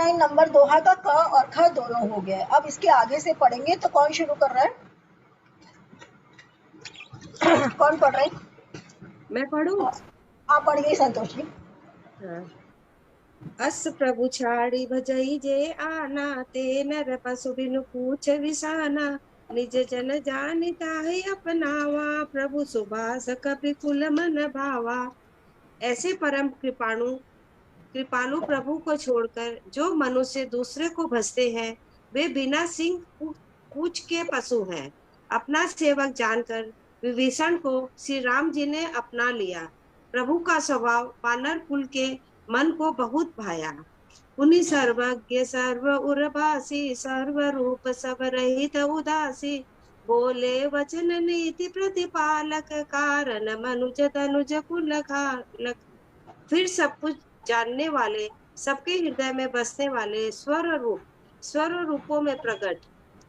Line number दोहा का क और ख दोनों हो गया है। अब इसके आगे से पढ़ेंगे तो कौन शुरू कर रहा है? कौन पढ़ रहा है? मैं पढ़ूं? आप पढ़िए संतोष जी। हाँ। अस प्रभु छाड़ी भजई जे आना, ते नर पशु बिनु पूछ विसाना। निज जन जानिता है अपनावा, प्रभु सुबास कपि कुल मन भावा। ऐसे परम कृपालु प्रभु को छोड़कर जो मनुष्य दूसरे को भजते हैं, वे बिना सिंह पूछ के पशु हैं। अपना सेवक जानकर विभीषण को श्री राम जी ने अपना लिया। प्रभु का स्वभाव वानर कुल के मन को बहुत भाया। उन्हीं सर्वज्ञ सर्व उर्वासी, सर्व रूप सब रहित उदासी। बोले वचन नीति प्रतिपालक, कारण मनुज तनुज कुल खालक। फिर सब कुछ जानने वाले, सबके हृदय में बसने वाले, स्वर रूपों में प्रकट,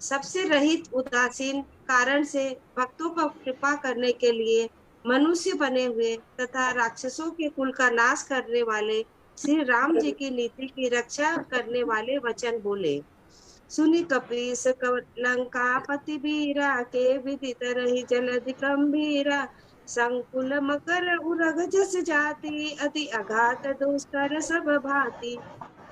सबसे रहित उदासीन, कारण से भक्तों पर कृपा करने के लिए मनुष्य बने हुए तथा राक्षसों के कुल का नाश करने वाले श्री राम जी की नीति की रक्षा करने वाले वचन बोले। सुनी कपीस लंकापति बीरा, के विदित रही जलधि गंभीरा। संकुल मकर उरग जस जाति, अति अघात दुष्कर सब भांति।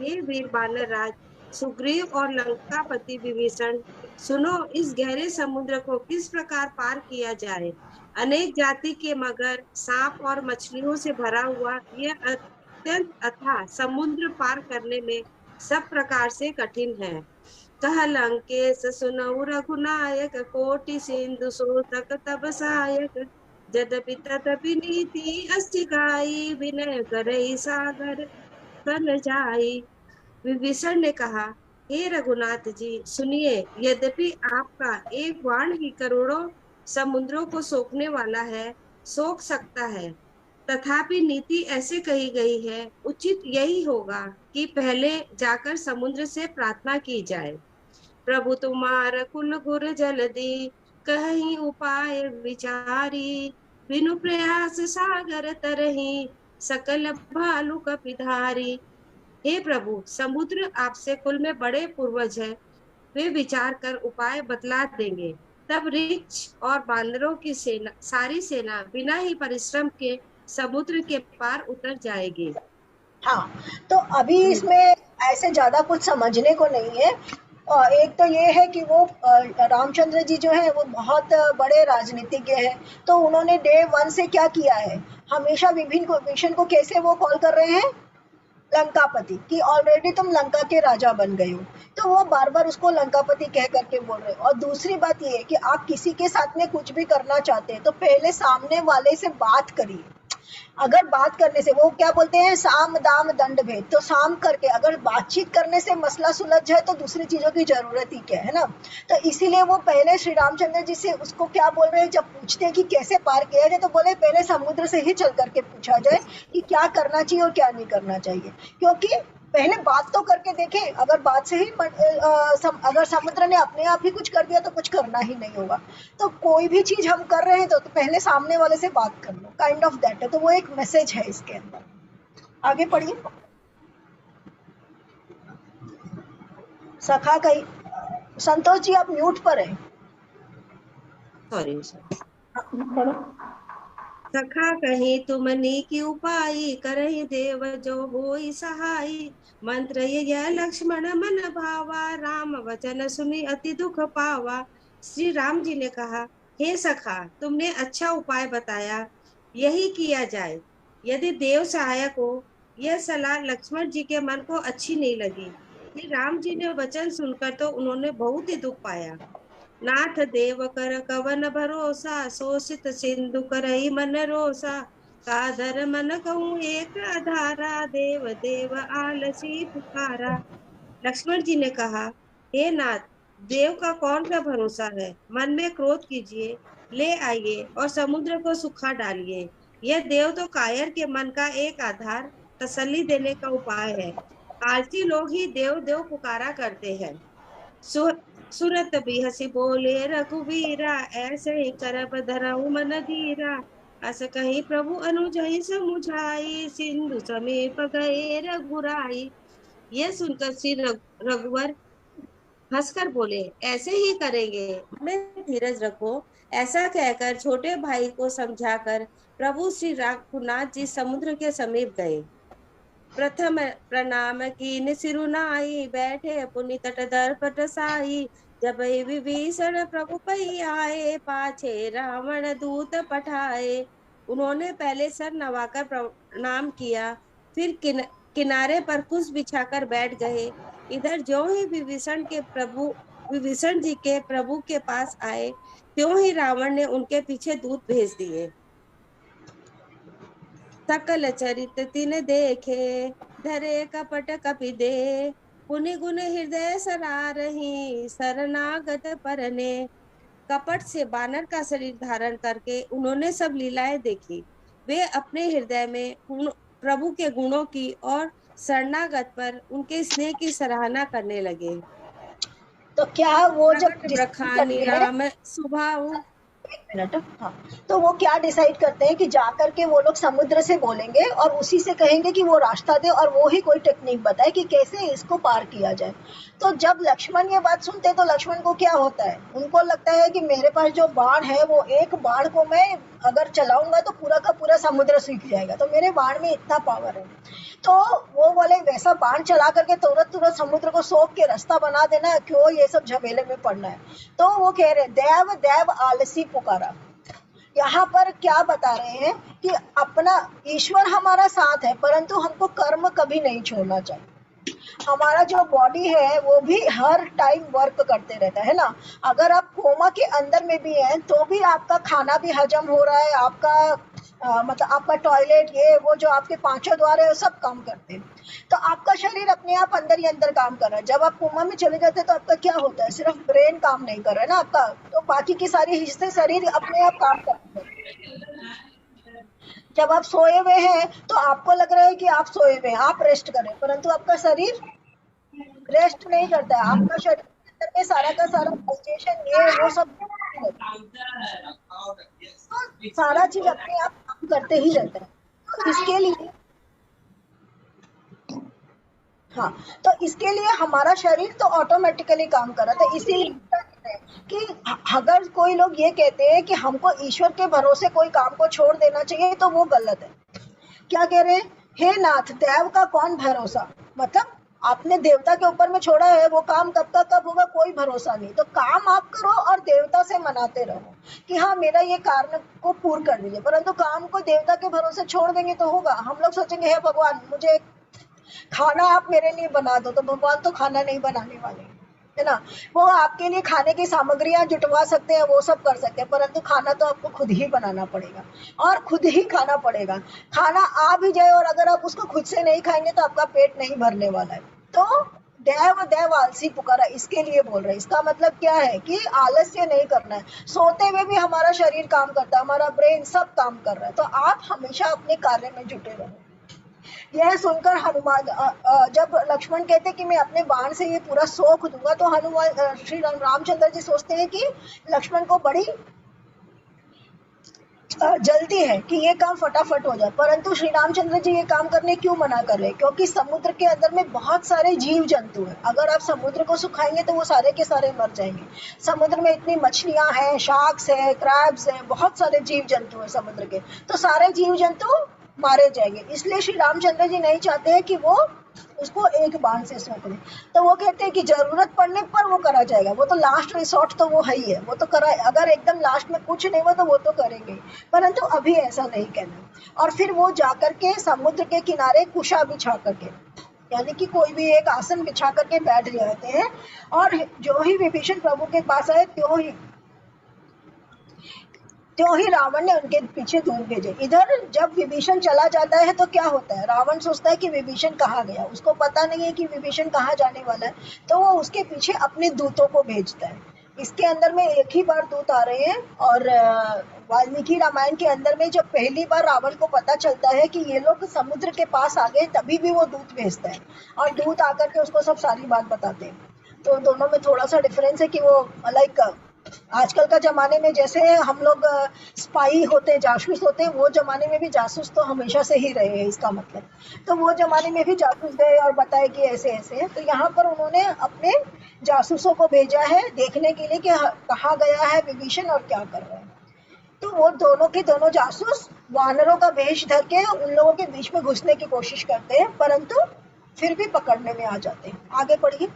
हे वीर बानर राज सुग्रीव और लंकापति विभीषण, सुनो इस गहरे समुद्र को किस प्रकार पार किया जाए। अनेक जाति के मगर, सांप और मछलियों से भरा हुआ यह अत्यंत अथाह समुद्र पार करने में सब प्रकार से कठिन है। कह लंकेश सुनऊ रघुनायक, कोटि सिंधु सोतक तब सहायक। यद्यपि तदपि नीति अष्टि गाई, विनय करई सागर तल जाई। विभीषण ने कहा, हे रघुनाथ जी सुनिए, यद्यपि आपका एक बाण ही करोड़ों समुद्रों को सोखने वाला है, सोख सकता है, तथापि नीति ऐसे कही गई है, उचित यही होगा कि पहले जाकर समुद्र से प्रार्थना की जाए। प्रभु तुम्हार कुल गुर जलधि, कहीं उपाय विचारी। बिनु प्रयास सागर तरही, सकल भालु कपिधारी। हे प्रभु, समुद्र आपसे कुल में बड़े पूर्वज है, वे विचार कर उपाय बतला देंगे। तब ऋक्ष और बानरों की सेना, सारी सेना बिना ही परिश्रम के समुद्र के पार उतर जाएगी। हाँ, तो अभी इसमें ऐसे ज्यादा कुछ समझने को नहीं है। और एक तो ये है कि वो रामचंद्र जी जो है वो बहुत बड़े राजनीतिज्ञ हैं। तो उन्होंने डे वन से क्या किया है, हमेशा विभीषण को कैसे वो कॉल कर रहे हैं, लंकापति, कि ऑलरेडी तुम लंका के राजा बन गए हो। तो वो बार बार उसको लंकापति कह करके बोल रहे हो। और दूसरी बात ये है कि आप किसी के साथ में कुछ भी करना चाहते हैं तो पहले सामने वाले से बात करिए। अगर बात करने से, वो क्या बोलते हैं, साम दाम दंड भेद, तो साम करके अगर बातचीत करने से मसला सुलझ जाए तो दूसरी चीजों की जरूरत ही क्या है ना। तो इसीलिए वो पहले श्री रामचंद्र जी से उसको क्या बोल रहे हैं, जब पूछते हैं कि कैसे पार किया जाए तो बोले पहले समुद्र से ही चल करके पूछा जाए कि क्या करना चाहिए और क्या नहीं करना चाहिए। क्योंकि पहले बात तो करके देखें, अगर बात से ही अगर समुद्र ने अपने आप ही कुछ कर दिया तो कुछ करना ही नहीं होगा। तो कोई भी चीज हम कर रहे हैं तो पहले सामने वाले से बात कर लो, काइंड ऑफ दैट है। तो वो एक मैसेज है इसके अंदर। आगे पढ़िए। सखा कही, संतोष जी आप म्यूट पर है। सॉरी। पढ़ो। सखा कहीं तुमनी की उपाई, करहि देव जो होई सहाई। मंत्र यह लक्ष्मण मन भावा, राम वचन सुनी अति दुख पावा। श्री राम जी ने कहा, हे सखा, तुमने अच्छा उपाय बताया, यही किया जाए। यदि देव सहायक हो, यह सलाह लक्ष्मण जी के मन को अच्छी नहीं लगी। श्री राम जी ने वचन सुनकर तो उन्होंने बहुत ही दुख पाया। नाथ देव कर कवन भरोसा, शोषित सिंधु करई मन रोसा। काधर मन कहूँ एक आधारा, देव देव आलसी पुकारा। लक्ष्मण जी ने कहा, हे नाथ, देव का कौन सा भरोसा है। मन में क्रोध कीजिए, ले आइए और समुद्र को सुखा डालिए। यह देव तो कायर के मन का एक आधार, तसल्ली देने का उपाय है। आलसी लोग ही देव देव पुकारा करते हैं। सुरत भी हसी बोले रघुवीरा, ऐसे ही करब धरऊ मन धीरा। अस कहीं प्रभु अनुजहि समुझाई, सिंधु समीप गए रघुराई। यह सुनकर श्री रघुवर हंसकर बोले, ऐसे ही करेंगे, में धीरज रखो। ऐसा कहकर छोटे भाई को समझाकर प्रभु श्री रघुनाथ जी समुद्र के समीप गए। प्रथम प्रणाम कीन सिरुनाई, बैठे पुनि तट दर्पट साई। जब विभीषण प्रभु पई आए, पाछे रावण दूत पठाए। उन्होंने पहले सर नवाकर प्रणाम किया, फिर किनारे पर कुश बिछाकर बैठ गए। इधर ज्यों ही विभीषण जी के प्रभु के पास आए, त्यों ही रावण ने उनके पीछे दूत भेज दिए। सकल चरित तिन देखे, धरे कपट कपि दे। पुनि गुण हृदय सरारहि, शरणागत परने। कपट से बानर का शरीर धारण करके उन्होंने सब लीलाएं देखी। वे अपने हृदय में प्रभु के गुणों की और शरणागत पर उनके स्नेह की सराहना करने लगे। तो क्या वो जब प्रखानी राम स्वभाव। एक मिनट, हाँ, तो वो क्या डिसाइड करते हैं कि जाकर के वो लोग समुद्र से बोलेंगे और उसी से कहेंगे कि वो रास्ता दे और वो ही कोई टेक्निक बताए कि कैसे इसको पार किया जाए। तो जब लक्ष्मण ये बात सुनते हैं तो लक्ष्मण को क्या होता है, उनको लगता है कि मेरे पास जो बाण है वो एक बाण को मैं अगर चलाऊंगा तो पूरा का पूरा समुद्र सूख जाएगा, तो मेरे बाण में इतना पावर है। तो वो बोले वैसा बाण चला करके तुरंत तुरंत समुद्र को सोख के रास्ता बना देना है, क्यों ये सब झमेले में पड़ना है। तो वो कह रहे देव देव आलसी पुकारा। यहाँ पर क्या बता रहे हैं कि अपना ईश्वर हमारा साथ है, परंतु हमको कर्म कभी नहीं छोड़ना चाहिए। हमारा जो बॉडी है वो भी हर टाइम वर्क करते रहता है ना। अगर आप कोमा के अंदर में भी हैं तो भी आपका खाना भी हजम हो रहा है, आपका मतलब आपका टॉयलेट ये वो जो आपके पांचों द्वार है वो सब काम करते हैं। तो आपका शरीर अपने आप अंदर ही अंदर काम कर रहा है। जब आप कोमा में चले जाते हैं तो आपका क्या होता है, सिर्फ ब्रेन काम नहीं कर रहा है ना आपका, तो बाकी की सारी हिस्से शरीर अपने आप काम करते हैं। जब आप सोए हुए हैं तो आपको लग रहा है कि आप सोए हुए हैं, आप रेस्ट करें, परंतु आपका शरीर रेस्ट नहीं करता है। आपका शरीर के अंदर में सारा का सारा डाइजेशन ये वो सब सारा चीज अपने आप काम करते ही रहता है। तो इसके लिए हाँ, तो इसके लिए हमारा शरीर तो ऑटोमेटिकली काम कर रहा था। इसीलिए कहते हैं कि अगर कोई लोग ये कहते हैं कि हमको ईश्वर के भरोसे कोई काम को छोड़ देना चाहिए तो वो गलत है। क्या कह रहे हैं, हे नाथ देव का कौन भरोसा, मतलब आपने देवता के ऊपर में छोड़ा है, वो काम कब का कब होगा कोई भरोसा नहीं। तो काम आप करो और देवता से मनाते रहो कि हाँ मेरा ये कारण को पूर्ण कर दीजिए, परंतु काम को देवता के भरोसे छोड़ देंगे तो होगा। हम लोग सोचेंगे हे भगवान मुझे खाना आप मेरे लिए बना दो, तो भगवान तो खाना नहीं बनाने वाले है ना। वो आपके लिए खाने की सामग्रियां जुटवा सकते हैं, वो सब कर सकते हैं, परंतु खाना तो आपको खुद ही बनाना पड़ेगा और खुद ही खाना पड़ेगा। खाना आ भी जाए और अगर आप उसको खुद से नहीं खाएंगे तो आपका पेट नहीं भरने वाला है। तो देव देव आलसी पुकारा इसके लिए बोल रहे हैं। इसका मतलब क्या है कि आलस्य नहीं करना है। सोते हुए भी हमारा शरीर काम करता है, हमारा ब्रेन सब काम कर रहा है। तो आप हमेशा अपने कार्य में जुटे रहो। यह सुनकर हनुमान जब लक्ष्मण कहते कि मैं अपने बाण से ये पूरा सोख दूंगा, तो हनुमान श्री रामचंद्र जी सोचते हैं कि लक्ष्मण को बड़ी जल्दी है कि ये काम फटाफट हो जाए, परंतु श्री रामचंद्र जी ये काम करने क्यों मना कर रहे हैं, क्योंकि समुद्र के अंदर में बहुत सारे जीव जंतु हैं। अगर आप समुद्र को सुखाएंगे तो वो सारे के सारे मर जाएंगे। समुद्र में इतनी मछलियां हैं, शार्क्स है, क्रैब्स है, बहुत सारे जीव जंतु हैं समुद्र के, तो सारे जीव जंतु मारे जाएंगे। इसलिए श्री रामचंद्र जी नहीं चाहते हैं कि वो उसको एक बाण से सोख दे। तो वो कहते हैं कि जरूरत पड़ने पर वो करा जाएगा, वो तो लास्ट रिसोर्ट तो वो है ही है, वो तो करा, अगर एकदम लास्ट में कुछ नहीं हुआ तो वो तो करेंगे, परंतु अभी ऐसा नहीं कहना। और फिर वो जाकर के समुद्र के किनारे कुशा बिछा करके, यानी कि कोई भी एक आसन बिछा करके बैठ जाते हैं। और जो ही विभीषण प्रभु के पास आए त्यों ही रावण ने उनके पीछे दूत भेजे। इधर जब विभीषण चला जाता है तो क्या होता है, रावण सोचता है कि विभीषण कहाँ गया, उसको पता नहीं है कि विभीषण कहाँ जाने वाला है, तो वो उसके पीछे अपने दूतों को भेजता है। इसके अंदर में एक ही बार दूत आ रहे हैं। और वाल्मीकि रामायण के अंदर में जब पहली बार रावण को पता चलता है कि ये लोग समुद्र के पास आ गए, तभी भी वो दूत भेजता है और दूत आकर के उसको सब सारी बात बताते हैं। तो दोनों में थोड़ा सा डिफरेंस है कि वो लाइक आजकल का जमाने में जैसे हम लोग स्पाई होते, जासूस होते, वो जमाने में भी जासूस तो हमेशा से ही रहे हैं, इसका मतलब। तो वो जमाने में भी जासूस गए और बताए कि ऐसे ऐसे है, तो यहाँ पर उन्होंने अपने जासूसों को भेजा है देखने के लिए कि कहाँ गया है विभीषण और क्या कर रहा है। तो वो दोनों के दोनों जासूस वानरों का वेश धर के उन लोगों के बीच में घुसने की कोशिश करते हैं, परंतु फिर भी पकड़ने में आ जाते हैं। आगे पढ़िए।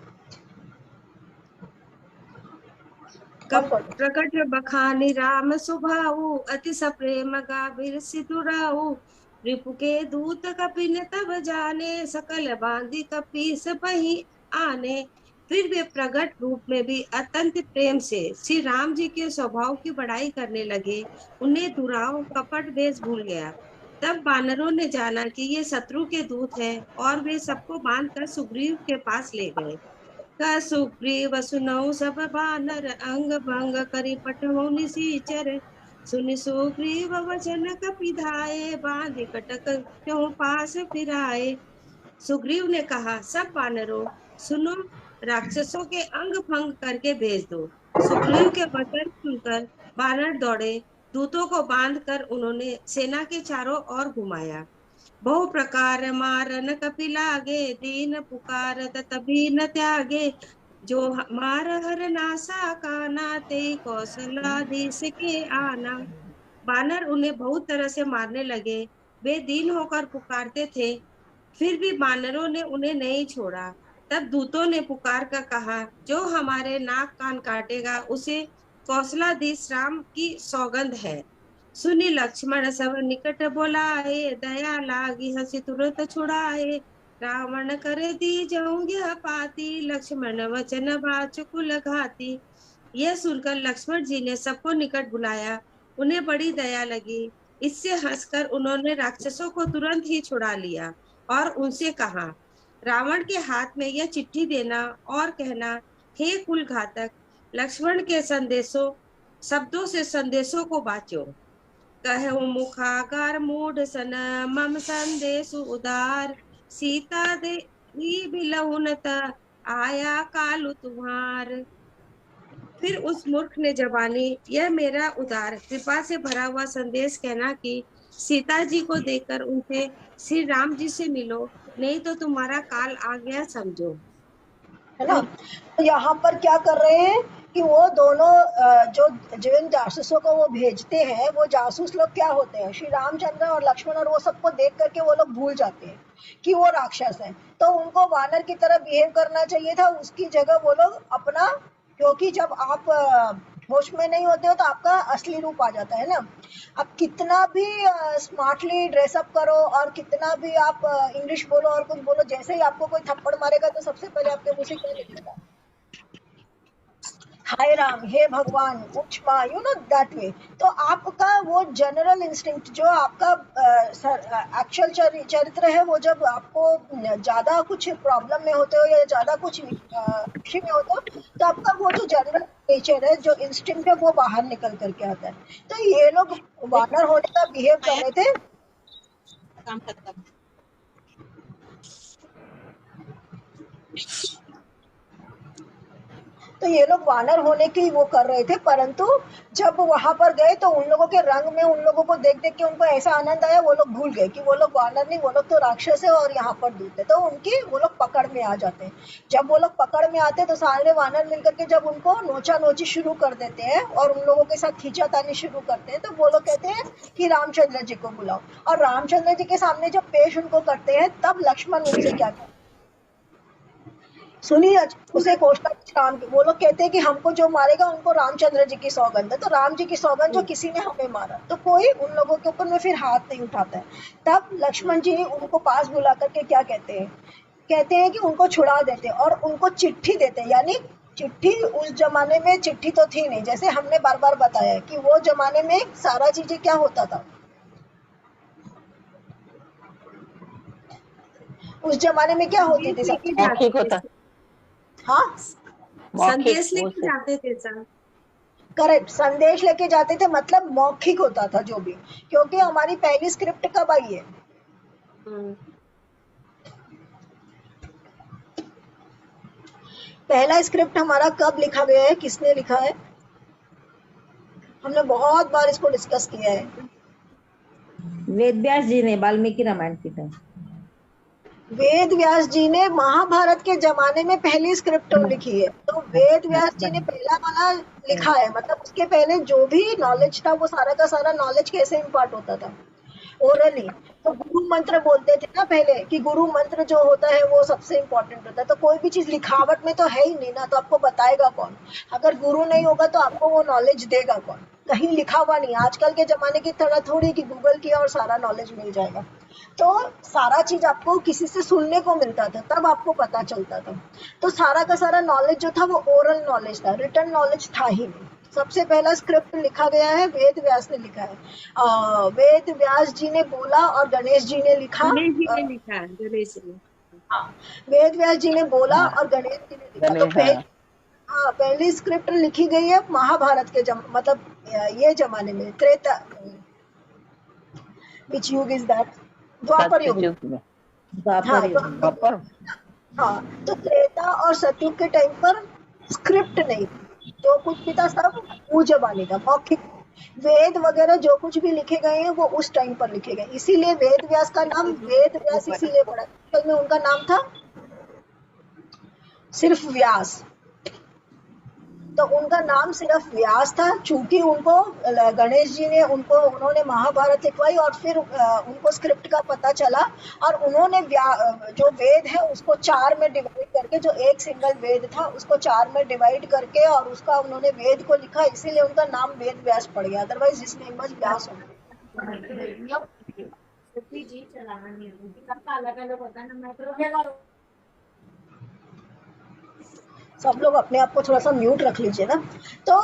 कब कौन पढ़े? प्रकट बखानी राम सुभाऊ, अति सप्रेम गाभिर सितुराऊ। रिपु के दूत कपिन तब जाने, सकल बांधी कपीस बही आने। फिर वे प्रकट रूप में भी अत्यंत प्रेम से श्री राम जी के स्वभाव की बड़ाई करने लगे। उन्हें दुराव कपट वेश भूल गया। तब वानरों ने जाना कि ये शत्रु के दूत है, और वे सबको बांधकर सुग्रीव के पास ले गए। सुग्रीव सुनऊ सब बानर, अंग भंग करी पठमऊ निसीचर। सुनि सुग्रीव वचन कपिधाए, बांधि कटक त्यों पास फिराए। सुग्रीव ने कहा, सब वानरों सुनो, राक्षसों के अंग भंग करके भेज दो। सुग्रीव के वचन सुनकर वानर दौड़े। दूतों को बांधकर उन्होंने सेना के चारों ओर घुमाया। बहु प्रकार मारन कपिलागे, दीन पुकारत तभी न त्यागे। जो मार हर नासा काना, ते कौशलाधीश के आना। बानर उन्हें बहुत तरह से मारने लगे। वे दीन होकर पुकारते थे, फिर भी बानरों ने उन्हें नहीं छोड़ा। तब दूतों ने पुकार कर कहा, जो हमारे नाक कान काटेगा उसे कौशलाधीश राम की सौगंध है। सुनि लक्ष्मण सब निकट बोलाए, दया लागी हंसी तुरंत छुड़ाए। रावण करे दीजऊँ यह पाती, लक्ष्मण वचन बाचुकुल घाती। यह सुनकर लक्ष्मण जी ने सबको निकट बुलाया। उन्हें बड़ी दया लगी। इससे हंसकर उन्होंने राक्षसों को तुरंत ही छुड़ा लिया और उनसे कहा, रावण के हाथ में यह चिट्ठी देना और कहना, हे कुल घातक, लक्ष्मण के संदेशों शब्दों से संदेशों को बांचो। कहूँ मुखागार मूढ़ सन, मम संदेश उदार। सीता देवी बिलहुन आया कालु तुम्हार। फिर उस मूर्ख ने जबानी, यह मेरा उदार कृपा से भरा हुआ संदेश कहना कि सीता जी को देखकर उनसे श्री राम जी से मिलो, नहीं तो तुम्हारा काल आ गया समझो। है ना। तो यहाँ पर क्या कर रहे हैं कि वो दोनों जो जिन जासूसों को वो भेजते हैं, वो जासूस लोग क्या होते हैं, श्री रामचंद्र और लक्ष्मण और वो सबको देख करके वो लोग भूल जाते हैं कि वो राक्षस है। तो उनको वानर की तरह बिहेव करना चाहिए था, उसकी जगह वो लोग अपना, क्योंकि जब आप होश में नहीं होते हो तो आपका असली रूप आ जाता है ना। आप कितना भी स्मार्टली ड्रेसअप करो और कितना भी आप इंग्लिश बोलो और कुछ बोलो, जैसे ही आपको कोई थप्पड़ मारेगा तो सबसे पहले आपके मुंह से क्या निकलेगा? हाय राम, हे भगवान, उच्च यू नो दैट वे। तो आपका वो जनरल इंस्टिंक्ट जो आपका एक्चुअल चरित्र है, वो जब आपको ज्यादा कुछ प्रॉब्लम में होते हो या ज्यादा कुछ खुशी में होते हो, तो आपका वो जो जनरल नेचर है, जो इंस्टिंक्ट है, वो बाहर निकल करके आता है। तो ये लोग वानर होने का बिहेव कर रहे थे। काम खत्म। तो ये लोग वानर होने की वो कर रहे थे, परंतु जब वहां पर गए तो उन लोगों के रंग में उन लोगों को देख देख के उनको ऐसा आनंद आया, वो लोग भूल गए कि वो लोग वानर नहीं, वो लोग तो राक्षस है और यहाँ पर दूत है। तो उनकी वो लोग पकड़ में आ जाते हैं। जब वो लोग पकड़ में आते हैं तो सारे वानर मिलकर के जब उनको नोचा नोची शुरू कर देते हैं और उन लोगों के साथ खींचातानी शुरू करते हैं, तो वो लोग कहते हैं कि रामचंद्र जी को बुलाओ। और रामचंद्र जी के सामने जब पेश उनको करते हैं, तब लक्ष्मण उनसे क्या कहते हैं, सुनिए। उसे कोष्ठा काम, वो लोग कहते हैं कि हमको जो मारेगा उनको रामचंद्र जी की सौगंध है। तो राम जी की सौगंध, जो किसी ने हमें मारा, तो कोई उन लोगों के ऊपर में फिर हाथ नहीं उठाता है। तब लक्ष्मण जी उनको पास बुला करके क्या कहते हैं, कहते हैं कि उनको छुड़ा देते हैं और उनको चिट्ठी देते हैं। यानी चिट्ठी, उस जमाने में चिट्ठी तो थी नहीं, जैसे हमने बार बार बताया है कि वो जमाने में सारा चीजें क्या होता था, उस जमाने में क्या होती थी सब चीजें। मौखिक होता, हाँ, मौखिक संदेश लेके जाते थे सर। करेक्ट, संदेश लेके जाते थे, मतलब मौखिक होता था जो भी, क्योंकि हमारी पहली स्क्रिप्ट कब आई है? पहला स्क्रिप्ट हमारा कब लिखा गया है, किसने लिखा है? हमने बहुत बार इसको डिस्कस किया है। वेद व्यास जी ने वाल्मीकि रामायण की टाइम। वेद व्यास जी ने महाभारत के जमाने में पहली स्क्रिप्ट लिखी है, तो वेद व्यास जी ने पहला वाला लिखा है, मतलब उसके पहले जो भी नॉलेज था वो सारा का सारा नॉलेज कैसे इम्पार्ट होता था, ओरली। तो गुरु मंत्र बोलते थे ना पहले, कि गुरु मंत्र जो होता है वो सबसे इम्पोर्टेंट होता है। तो कोई भी चीज लिखावट में तो है ही नहीं ना, तो आपको बताएगा कौन? अगर गुरु नहीं होगा तो आपको वो नॉलेज देगा कौन? कहीं लिखा हुआ नहीं। आजकल के जमाने की तरह थोड़ी कि गूगल किया और सारा नॉलेज मिल जाएगा। तो सारा चीज आपको किसी से सुनने को मिलता था, तब आपको पता चलता था। तो सारा का सारा नॉलेज जो था वो ओरल नॉलेज था, रिटन नॉलेज था ही नहीं। सबसे पहला स्क्रिप्ट लिखा गया है, वेद व्यास ने लिखा है। वेद व्यास जी ने बोला और गणेश जी ने लिखा। गणेश जी ने लिखा, गणेश जी ने। हाँ, वेद व्यास जी ने बोला और गणेश जी ने लिखा। तो पहली स्क्रिप्ट लिखी गई है महाभारत के मतलब ये जमाने में, त्रेता। विच युग इज दैट? द्वापर युग। हाँ, तो त्रेता और सतयुग के टाइम पर स्क्रिप्ट नहीं थी, जो कुछ भी था सब मुंह जबानी था, मौखिक। वेद वगैरह जो कुछ भी लिखे गए हैं वो उस टाइम पर लिखे गए, इसीलिए वेद व्यास का नाम वेद व्यास इसीलिए पड़ा। असल में उनका नाम था सिर्फ व्यास। तो उनका नाम सिर्फ व्यास था, चूंकि उनको गणेश जी ने उन्होंने महाभारत लिखवाई और फिर उनको स्क्रिप्ट का पता चला, और उन्होंने जो वेद है उसको 4 में डिवाइड करके, जो एक सिंगल वेद था उसको 4 में डिवाइड करके और उसका उन्होंने वेद को लिखा, इसीलिए उनका नाम वेद व्यास पड़ गया। अदरवाइज हिज नेम वाज व्यास। सब लोग अपने आप को थोड़ा सा म्यूट रख लीजिए ना। तो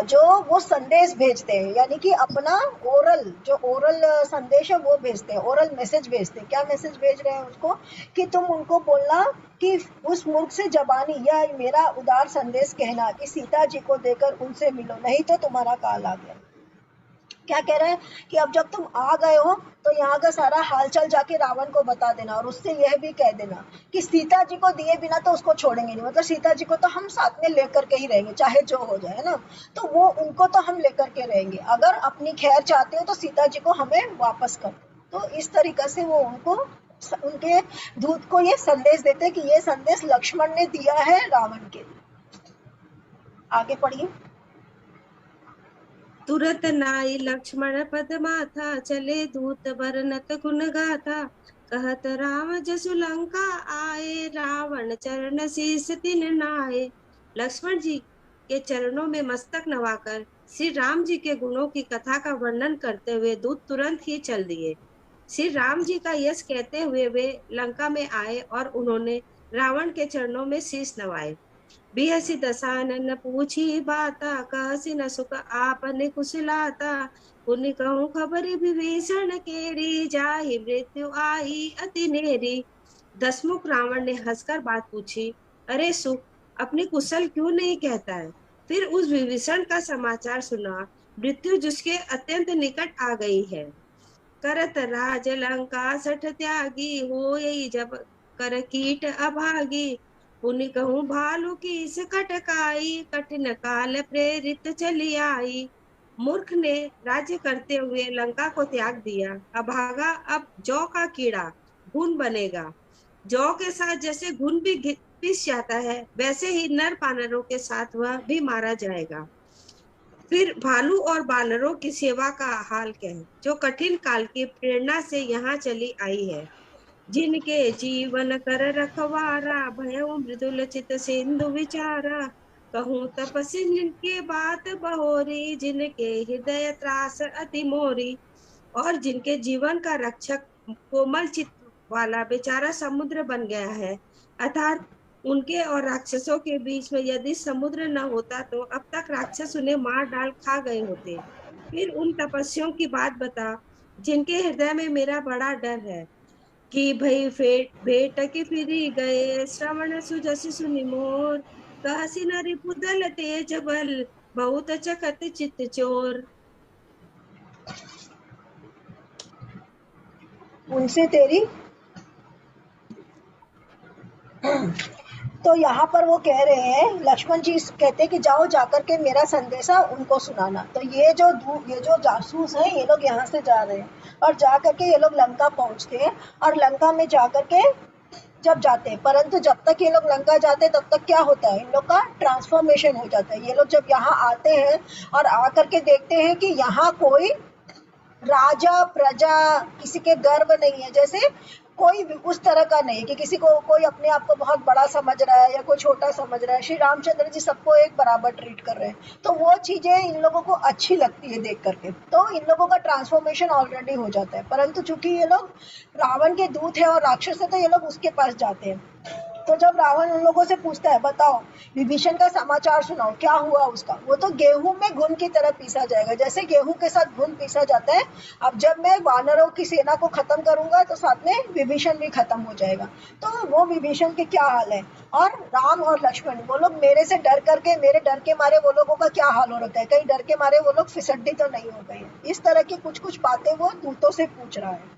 जो वो संदेश भेजते हैं, यानी कि अपना ओरल संदेश है वो भेजते हैं, ओरल मैसेज भेजते हैं। क्या मैसेज भेज रहे हैं उसको? कि तुम उनको बोलना कि उस मूर्ख से जबानी या मेरा उदार संदेश कहना कि सीता जी को देकर उनसे मिलो, नहीं तो तुम्हारा काल आ गया। क्या कह रहे हैं? कि अब जब तुम आ गए हो तो यहाँ का सारा हालचाल जाके रावण को बता देना, और उससे यह भी कह देना कि सीता जी को दिए बिना तो उसको छोड़ेंगे नहीं, मतलब सीता जी को तो हम साथ में लेकर के ही रहेंगे चाहे जो हो जाए ना। तो वो उनको तो हम लेकर के रहेंगे, अगर अपनी खैर चाहते हो तो सीता जी को हमें वापस कर दो। तो इस तरीके से वो उनके दूत को ये संदेश देते कि ये संदेश लक्ष्मण ने दिया है रावण के। आगे पढ़िए। तुरत नाई लक्ष्मण पद माथा, चले दूत बरनत गुण गाथा। कहत राम जसु लंका आए, रावण चरण शीस तिन नाए। लक्ष्मण जी के चरणों में मस्तक नवाकर श्री राम जी के गुणों की कथा का वर्णन करते हुए दूत तुरंत ही चल दिए। श्री राम जी का यश कहते हुए वे लंका में आए और उन्होंने रावण के चरणों में शीश नवाए। बिहसी दसानन पूछी बाता, कहसी न सुख आपने कुशलाता। पुनि कहूँ खबरी विभीषण केरी, जाहि मृत्यु आई अति नेरी। दसमुख रावण ने हंसकर बात पूछी, अरे सुख, अपनी कुशल क्यों नहीं कहता है? फिर उस विभीषण का समाचार सुना, मृत्यु जिसके अत्यंत निकट आ गई है। करत राज लंका सठ त्यागी, होई जब कर कीट अभागी। पुनि कहूँ भालू की इस कटकाई, कठिन काल प्रेरित चली आई। मूर्ख ने राज्य करते हुए लंका को त्याग दिया, अभागा अब जौ का कीड़ा घुन बनेगा। जौ के साथ जैसे घुन भी पिस जाता है, वैसे ही नर बानरों के साथ वह भी मारा जाएगा। फिर भालू और बानरों की सेवा का हाल कह, जो कठिन काल की प्रेरणा से यहाँ चली आई है। जिनके जीवन कर रखवारा, भयो मृदुल चित सिंधु विचारा। कहूँ तपस्वी जिनके बात बहोरी, जिनके हृदय त्रास अति मोरी। और जिनके जीवन का रक्षक कोमल चित्त वाला बेचारा समुद्र बन गया है, अर्थात उनके और राक्षसों के बीच में यदि समुद्र न होता तो अब तक राक्षस उन्हें मार डाल खा गए होते। फिर उन तपस्वियों की बात बता, जिनके हृदय में मेरा बड़ा डर है कि भई भेट की फिरी गए, श्रवण सुजस सुनि मोर। कहसी न रिपुदल तेज बल, बहुत चकत चित चोर। उनसे तेरी तो यहाँ पर वो कह रहे हैं, लक्ष्मण जी कहते हैं कि जाओ जाकर के मेरा संदेशा उनको सुनाना। तो ये जो जासूस हैं ये लोग यहाँ से जा रहे हैं और जा करके ये लोग लंका पहुंचते हैं और लंका में जा करके जब जाते हैं, परंतु जब तक ये लोग लंका जाते हैं तब तक क्या होता है, इन लोग का ट्रांसफॉर्मेशन हो जाता है। ये लोग जब यहाँ आते हैं और आकर के देखते हैं कि यहाँ कोई राजा प्रजा किसी के गर्व नहीं है, जैसे कोई भी उस तरह का नहीं कि किसी को कोई अपने आप को बहुत बड़ा समझ रहा है या कोई छोटा समझ रहा है। श्री रामचंद्र जी सबको एक बराबर ट्रीट कर रहे हैं, तो वो चीजें इन लोगों को अच्छी लगती है देख करके, तो इन लोगों का ट्रांसफॉर्मेशन ऑलरेडी हो जाता है। परंतु चूंकि ये लोग रावण के दूत है और राक्षस है, तो ये लोग उसके पास जाते हैं। तो जब रावण उन लोगों से पूछता है, बताओ विभीषण का समाचार सुनाओ, क्या हुआ उसका, वो तो गेहूं में घुन की तरह पीसा जाएगा, जैसे गेहूं के साथ घुन पीसा जाता है। अब जब मैं वानरों की सेना को खत्म करूंगा तो साथ में विभीषण भी खत्म हो जाएगा। तो वो विभीषण के क्या हाल है, और राम और लक्ष्मण वो लोग मेरे से डर करके, मेरे डर के मारे वो लोगों का क्या हाल हो रहा है, कहीं डर के मारे वो लोग फिसड्डी तो नहीं हो गए। इस तरह की कुछ कुछ बातें वो दूतों से पूछ रहा है।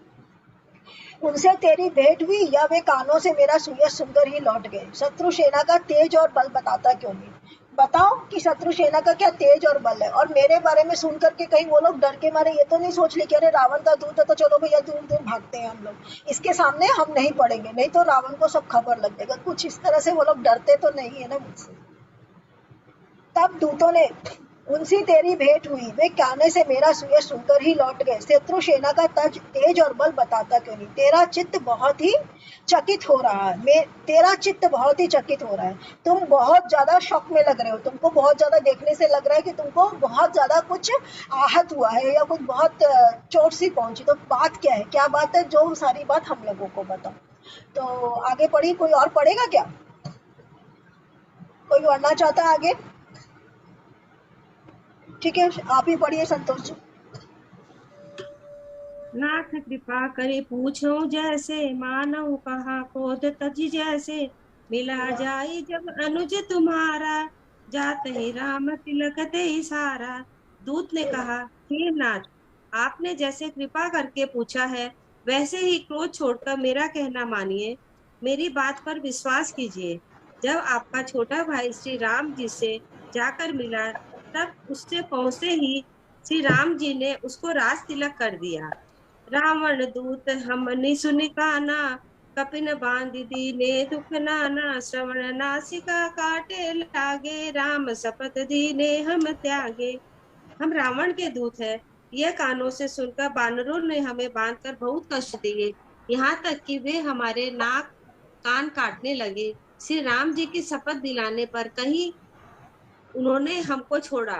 उनसे तेरी भेंट हुई या वे कानों से मेरा सुयश सुनकर ही लौट गए। शत्रु सेना का तेज और बल बताता क्यों नहीं, बताओ कि शत्रु सेना का क्या तेज और बल है, और मेरे बारे में सुन करके कहीं वो लोग डर के मारे ये तो नहीं सोच ले कि अरे रावण का दूत है तो चलो भैया दूर दूर भागते हैं हम लोग, इसके सामने हम नहीं पड़ेंगे, नहीं तो रावण को सब खबर लग जाएगा। कुछ इस तरह से वो लोग डरते तो नहीं है ना मुझसे। तब दूतों ने, उनसे तेरी भेंट हुई, वे काने से मेरा सुयश सुनकर ही लौट गए। शत्रु सेना का तेज और बल बताता क्यों नहीं, तेरा चित्त बहुत ही चकित हो रहा है, तेरा चित्त बहुत ही चकित हो रहा है, तुम बहुत ज्यादा शौक में लग रहे हो, तुमको बहुत ज्यादा देखने से लग रहा है कि तुमको बहुत ज्यादा कुछ आहत हुआ है या कुछ बहुत चोट सी पहुंची। तो बात क्या है, क्या बात है, जो सारी बात हम लोगों को बताओ। तो आगे पढ़ी, कोई और पढ़ेगा क्या, कोई पढ़ना चाहता है आगे? ठीक है, आप ही पढ़िए संतोष जी। नाथ कृपा करे पूछो जैसे, मानव कहा क्रोध तज जैसे, मिला जाई जब अनुज तुम्हारा, जात ही राम तिलक ते सारा। दूत ने कहा, हे नाथ, आपने जैसे कृपा करके पूछा है वैसे ही क्रोध छोड़कर मेरा कहना मानिए, मेरी बात पर विश्वास कीजिए। जब आपका छोटा भाई श्री राम जी से जाकर मिला, तब उससे पहुंचते ही श्री राम जी ने उसको राज तिलक कर दिया। रावण दूत हमनि सुनि काना, कपिन बांध दीने दुख नाना। श्रवण नासिका काटे लागे, राम शपथ दीने हम त्यागे। हम रावण के दूत हैं, यह कानों से सुनकर बानरों ने हमें बांधकर बहुत कष्ट दिए, यहाँ तक कि वे हमारे नाक कान काटने लगे। श्री राम जी की शपथ दिलाने पर कहीं उन्होंने हमको छोड़ा।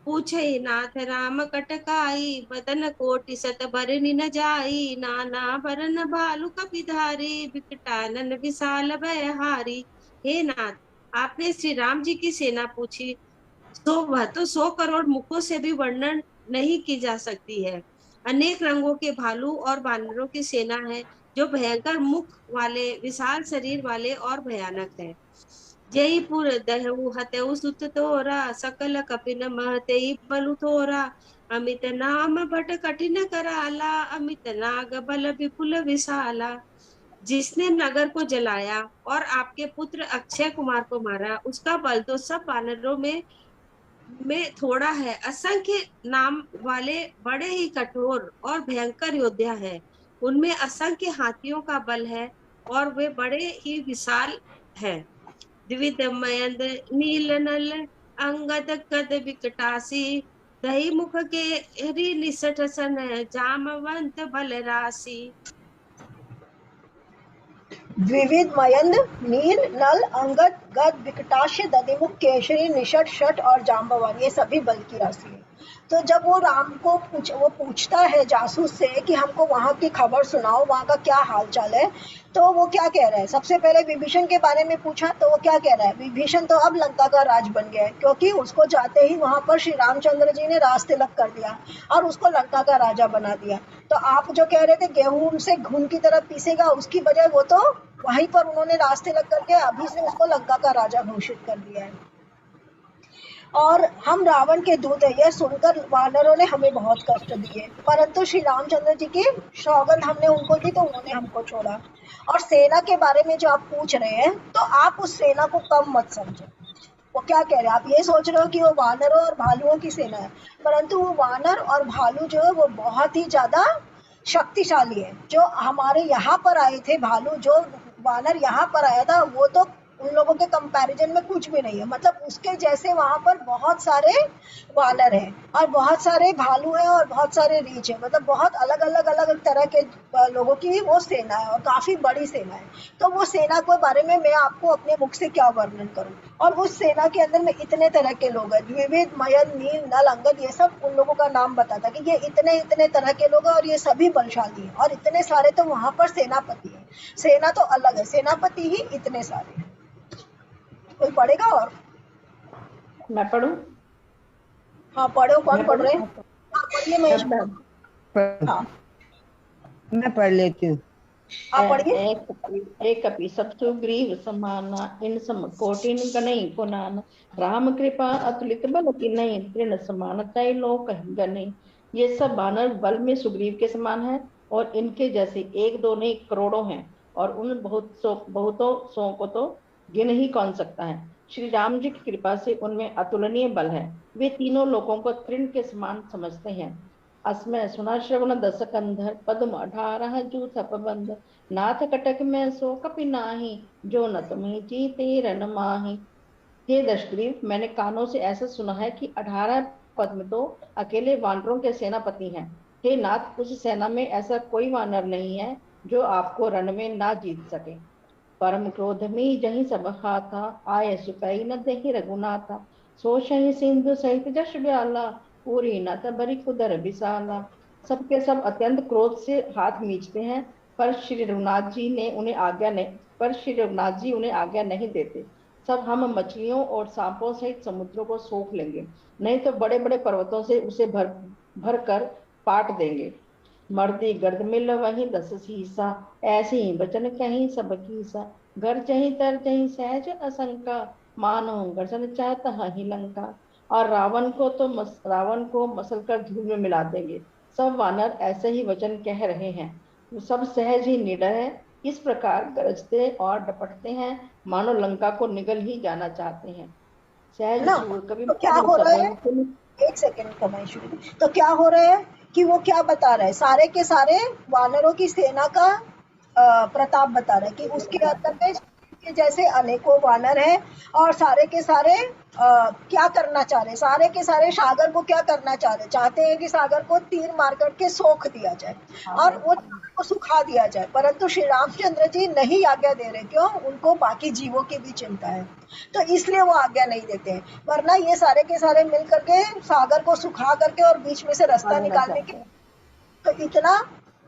पूछे नाथ राम कटकाई, बदन कोटि सत बरनि न जाई। नाना बरन भालु कपिधारी, विकटानन विशाल भयहारी। हे नाथ, आपने श्री राम जी की सेना पूछी, तो वह तो 100 करोड़ मुखों से भी वर्णन नहीं की जा सकती है। अनेक रंगों के भालू और बानरों की सेना है, जो भयंकर मुख वाले, विशाल शरीर वाले और भयानक है। जयपुर दहु हतेउ सुत तोरा, सकल कपिन महते बलु थोरा। अमित नाम बट कठिन कराला, अमित नाग बल विपुल विशाला। जिसने नगर को जलाया और आपके पुत्र अक्षय कुमार को मारा, उसका बल तो सब वानरों में थोड़ा है। असंख्य नाम वाले बड़े ही कठोर और भयंकर योद्धा है, उनमें असंख्य हाथियों का बल है और वे बड़े ही विशाल है। द्विविध मयंद नील नल, अंगद कद विकटासी। दही मुख के हरि निसठ सन, जामवंत बल राशि। द्विविध मयंद नील नल अंगद गद विकटाक्ष दधिमुख केशरी निषट शट और जाम्बवान, ये सभी बल की राशि है। तो जब वो राम को वो पूछता है जासूस से कि हमको वहां की खबर सुनाओ, वहां का क्या हाल चाल है, तो वो क्या कह रहा है, सबसे पहले विभीषण के बारे में पूछा तो वो क्या कह रहा है, विभीषण तो अब लंका का राज बन गया है, क्योंकि उसको जाते ही वहां पर श्री रामचंद्र जी ने राज तिलक कर दिया और उसको लंका का राजा बना दिया। तो आप जो कह रहे थे गेहूं से घुन की तरह पीसेगा, उसकी बजाय वो तो वहीं पर उन्होंने राज तिलक करके अभी से उसको लंका का राजा घोषित कर दिया है। और हम रावण के दूत है, यह सुनकर वानरों ने हमें बहुत कष्ट दिए, परंतु श्री रामचंद्र जी की सौगंध हमने उनको दी तो उन्होंने हमको छोड़ा। और सेना के बारे में जो आप पूछ रहे हैं, तो आप उस सेना को कम मत समझो। वो क्या कह रहे हैं, आप ये सोच रहे हो कि वो वानरों और भालुओं की सेना है, परंतु वो वानर और भालू जो है वो बहुत ही ज्यादा शक्तिशाली है। जो हमारे यहाँ पर आए थे भालू, जो वानर यहाँ पर आया था, वो तो उन लोगों के कंपैरिजन में कुछ भी नहीं है। मतलब उसके जैसे वहां पर बहुत सारे वानर हैं और बहुत सारे भालू हैं और बहुत सारे रीछ है। मतलब बहुत अलग अलग अलग तरह के लोगों की वो सेना है और काफी बड़ी सेना है। तो वो सेना के बारे में मैं आपको अपने मुख से क्या वर्णन करूं। और उस सेना के अंदर में इतने तरह के लोग हैं, द्विविध, मयन, नील, नल, अंगद, ये सब उन लोगों का नाम बताता कि ये इतने इतने तरह के लोग हैं और ये सभी बलशाली हैं। और इतने सारे तो वहां पर सेनापति है, सेना तो अलग है, सेनापति ही इतने सारे हैं। कोई पढ़ेगा और? मैं पढ़ूं? हाँ पढ़ो, कौन मैं पढ़ रहे पढ़ूं? हैं? हाँ पढ़िए, मैं हाँ मैं पढ़ लेती हूँ। आप पढ़िए। एक अपि सत्सु ग्रीव समाना इन सम कोटिन गणई पुनान राम कृपा अतुलित बल की नहीं तृण समान तय लोक गणई। ये सब बानर बल में सुग्रीव के समान है और इनके जैसे एक दो नहीं करोड़ों हैं, और उन बहुतों सौ को तो गिन ही कौन सकता है। श्री राम जी की कृपा से उनमें अतुलनीय बल है। वे तीनों लोगों को तृण के समान समझते हैं। अस्मय सुना श्रवण दस कंधर पद्म 18 जू थपबंध नाथ कटक में सो कपि नाही जो न तुम्हें जीते रन माही। हे दशग्रीव, मैंने कानों से ऐसा सुना है कि 18 पद्म तो अकेले वानरों के सेनापति हैं। हे नाथ, उस सेना में ऐसा कोई वानर नहीं है जो आपको रण में ना जीत सके। परम क्रोध में जही सब हाथा आय सुकई न दही रघुनाथा सो शही सिंधु सहित जश ब्याला पूरी न तबरी कुदर बिसाला। सबके सब अत्यंत क्रोध से हाथ मींचते हैं, पर श्री रघुनाथ जी उन्हें आज्ञा नहीं देते। सब हम मछलियों और सांपों सहित समुद्रों को सोख लेंगे, नहीं तो बड़े बड़े पर्वतों से उसे भर कर पाट देंगे। मर्दी गर्द मिल वही 10 सीसा ऐसे ही वचन कहीं सब कीसा घर चही तर चही सहज असंका मानो गर्जन चाहता ही लंका। और रावण को मसल कर धूल में मिला देंगे। सब वानर ऐसे ही वचन कह रहे हैं, वो सब सहज ही निडर है। इस प्रकार गरजते और डपटते हैं मानो लंका को निगल ही जाना चाहते हैं। सहज ना सूर कभी तो क्या हो रहा है, एक सेकंड कमाई। तो क्या हो रहा है कि वो क्या बता रहा है, सारे के सारे वानरों की सेना का प्रताप बता रहा है कि उसके अंदर में के जैसे अनेकों वानर हैं और सारे के सारे क्या करना चाह रहे, सारे के सारे सागर को क्या करना चाह रहे, चाहते हैं कि सागर को तीर मार करके सोख दिया जाए और वो को सुखा दिया जाए। परंतु श्री रामचंद्र जी नहीं आज्ञा दे रहे, क्यों? उनको बाकी जीवों की भी चिंता है, तो इसलिए वो आज्ञा नहीं देते हैं। वरना ये सारे के सारे मिल करके सागर को सुखा करके और बीच में से रास्ता निकालने की, तो इतना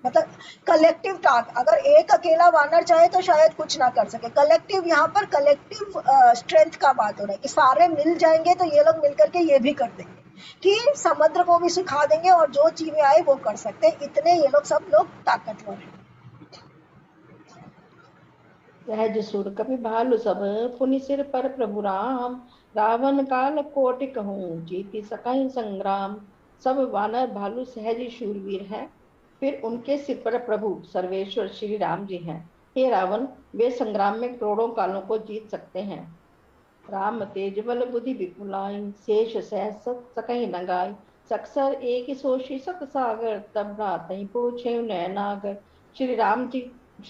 मतलब कलेक्टिव टास्क, अगर एक अकेला वानर चाहे तो शायद कुछ ना कर सके। कलेक्टिव, यहाँ पर कलेक्टिव स्ट्रेंथ का बात हो रहा है कि सारे मिल जाएंगे तो ये लोग मिलकर के ये भी कर देंगे कि समुद्र को भी सुखा देंगे और जो चीजें आए वो कर सकते हैं। इतने ये लोग सब लोग ताकतवर हैं। सहज सुर कपि भालु सब पुनि सिर पर प्रभु राम रावण काल कोटि कहूँ जीति सकहि संग्राम। सब वानर भालू सहज शूरवीर हैं, फिर उनके सिर पर प्रभु सर्वेश्वर श्री राम जी हैं। हे रावण, वे संग्राम में करोड़ों कालों को जीत सकते हैं। राम तेज बल बुद्धि विपुलाई शेष सहस सकहि न गाय सक्सर एक सोशी सत सागर तब रातहि पूछे नैनागर। श्री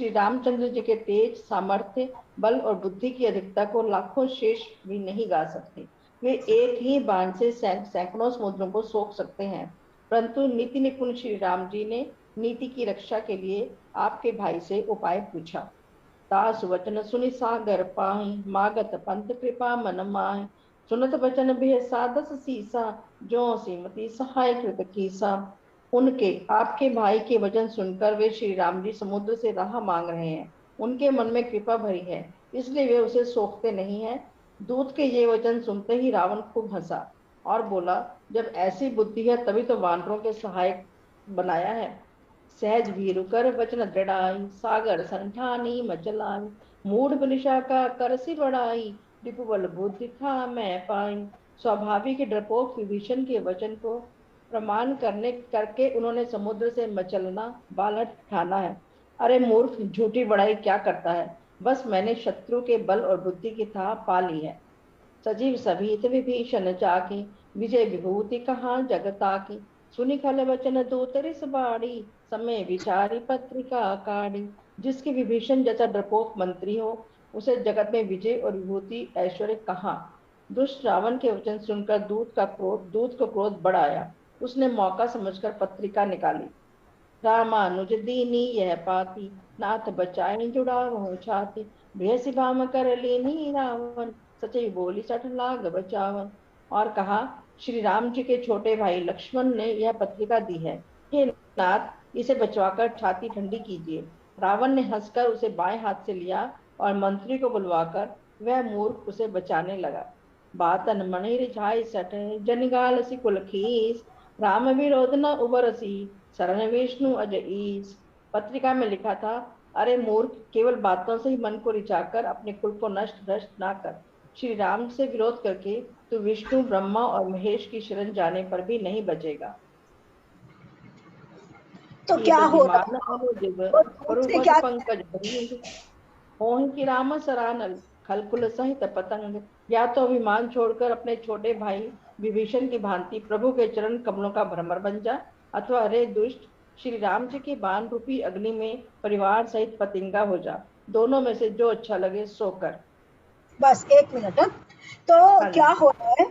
रामचंद्र जी के तेज, सामर्थ्य, बल और बुद्धि की अधिकता को लाखों शेष भी नहीं गा सकते। वे एक ही बाण से सैकड़ों समुद्रों को सोख सकते हैं। परंतु नीति निपुण श्री राम जी ने नीति की रक्षा के लिए आपके भाई से उपाय पूछा। दास वचन सुनि सागर पाहि मागत पंथ कृपा मन माहि सुनत वचन भी सादस सीसा जो श्रीमती सहाय कृत कीसा। उनके, आपके भाई के वचन सुनकर वे श्री राम जी समुद्र से राह मांग रहे हैं। उनके मन में कृपा भरी है, इसलिए वे उसे सोखते नहीं हैं। दूत के ये वचन सुनते ही रावण खूब हंसा और बोला, जब ऐसी बुद्धि है तभी तो वानरों के सहायक बनाया है। सहज भीरु कर वचन दृढ़ाई सागर संठानी मचलाई मूढ़ बलिशा का करसी बढ़ाई रिपुबल बुद्धि था मैं पाई। स्वाभाविक डरपोक विभीषण के वचन को प्रमाण करके उन्होंने समुद्र से मचलना बालहट ठाना है। अरे मूर्ख, झूठी बड़ाई क्या करता है? बस मैंने शत्रु के बल और बुद्धि की था पा ली है। सजीव सभीत विभीषण जाके, विजय विभूति कहाँ जगता की। सुनि खल वचन दूतरिस बाड़ी, समय विचारी पत्रिका काढ़ी। जिसके विभीषण जैसा डरपोक मंत्री हो, उसे जगत में विजय और विभूति ऐश्वर्य कहाँ। दुष्ट रावण के वचन सुनकर दूत को क्रोध बढ़ आया। उसने मौका समझकर पत्रिका निकाली। रामानुज दीनी यह पाती, नाथ बचाए जुड़ावहु छाती। भयसि भाम कर लीनी रावण, सचई बोली सठ लाग बचावन। और कहा, श्री राम जी के छोटे भाई लक्ष्मण ने यह पत्रिका दी है। हे नाथ, इसे बचवाकर छाती ठंडी कीजिए। रावण ने हंसकर उसे बाएं हाथ से लिया और मंत्री को बुलवाकर वह मूर्ख उसे बचाने लगा। बातन मणि रिझाई सठ, जनिगाल सि कुल खीस। राम विरोध न उबरसी, शरण विष्णु अज ईस। पत्रिका में लिखा था, अरे मूर्ख, केवल बातों से ही मन को रिझाकर अपने कुल को नष्ट भ्रष्ट ना कर। श्री राम से विरोध करके तो विष्णु, ब्रह्मा और महेश की शरण जाने पर भी नहीं बचेगा। तो क्या होगा? क्या पंकज होहि कि राम सरानल, खलकुल सहित पतंग। या तो अभिमान छोड़कर अपने छोटे भाई विभीषण की भांति प्रभु के चरण कमलों का भ्रमर बन जा, अथवा अरे दुष्ट, श्री राम जी की बाण रूपी अग्नि में परिवार सहित पतंगा हो जा। दोनों में से जो अच्छा लगे सो कर। बस एक मिनट। तो क्या हो रहा है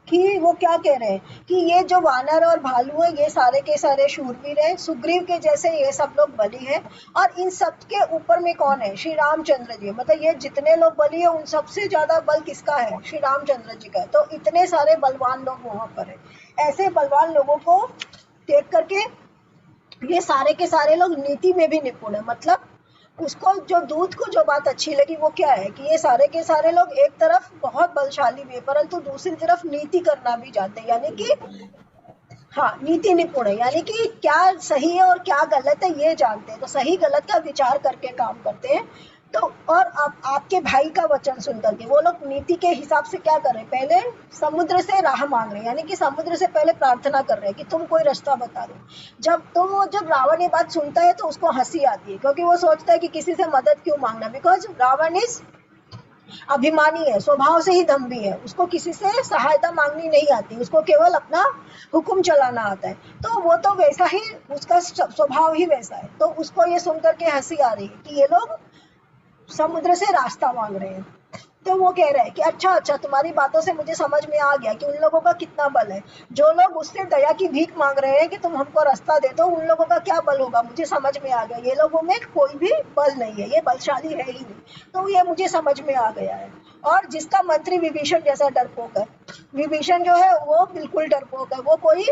कि वो क्या कह रहे हैं कि ये जो वानर और भालू है ये सारे के सारे शूरवीर हैं, सुग्रीव के जैसे ये सब लोग बली हैं। और इन सब के ऊपर में कौन है? श्री रामचंद्र जी। मतलब ये जितने लोग बली है उन सबसे ज्यादा बल किसका है? श्री रामचंद्र जी का है। तो इतने सारे बलवान लोग वहां पर है। ऐसे बलवान लोगों को देख करके ये सारे के सारे लोग नीति में भी निपुण है। मतलब उसको जो दूत को जो बात अच्छी लगी वो क्या है कि ये सारे के सारे लोग एक तरफ बहुत बलशाली भी है परंतु दूसरी तरफ नीति करना भी जानते हैं, यानी कि हाँ नीति निपुण है, यानी कि क्या सही है और क्या गलत है ये जानते हैं। तो सही गलत का विचार करके काम करते हैं। तो और आपके भाई का वचन सुन करके वो लोग नीति के हिसाब से क्या कर रहे हैं? पहले समुद्र से राह मांग रहे हैं, यानी कि समुद्र से पहले प्रार्थना कर रहे हैं कि तुम कोई रास्ता बता दो। जब रावण ये बात सुनता है तो उसको हंसी आती है, क्योंकि वो सोचता है कि किसी से मदद क्यों मांगना। बिकॉज रावण इज अभिमानी है, स्वभाव से ही दम्भी है, उसको किसी से सहायता मांगनी नहीं आती, उसको केवल अपना हुक्म चलाना आता है। तो वो तो वैसा ही, उसका स्वभाव ही वैसा है। तो उसको ये सुन करके हंसी आ रही है कि ये लोग समुद्र से रास्ता मांग रहे हैं। तो वो कह रहे हैं कि अच्छा तुम्हारी बातों से मुझे समझ में आ गया कि उन लोगों का कितना बल है। जो लोग उससे दया की भीख मांग रहे हैं कि तुम हमको रास्ता दे दो, उन लोगों का क्या बल होगा मुझे समझ में आ गया। ये लोगों में कोई भी बल नहीं है, ये बलशाली है ही नहीं। तो ये मुझे समझ में आ गया है। और जिसका मंत्री विभीषण जैसा डरपोक है, विभीषण जो है वो बिल्कुल डरपोक है, वो कोई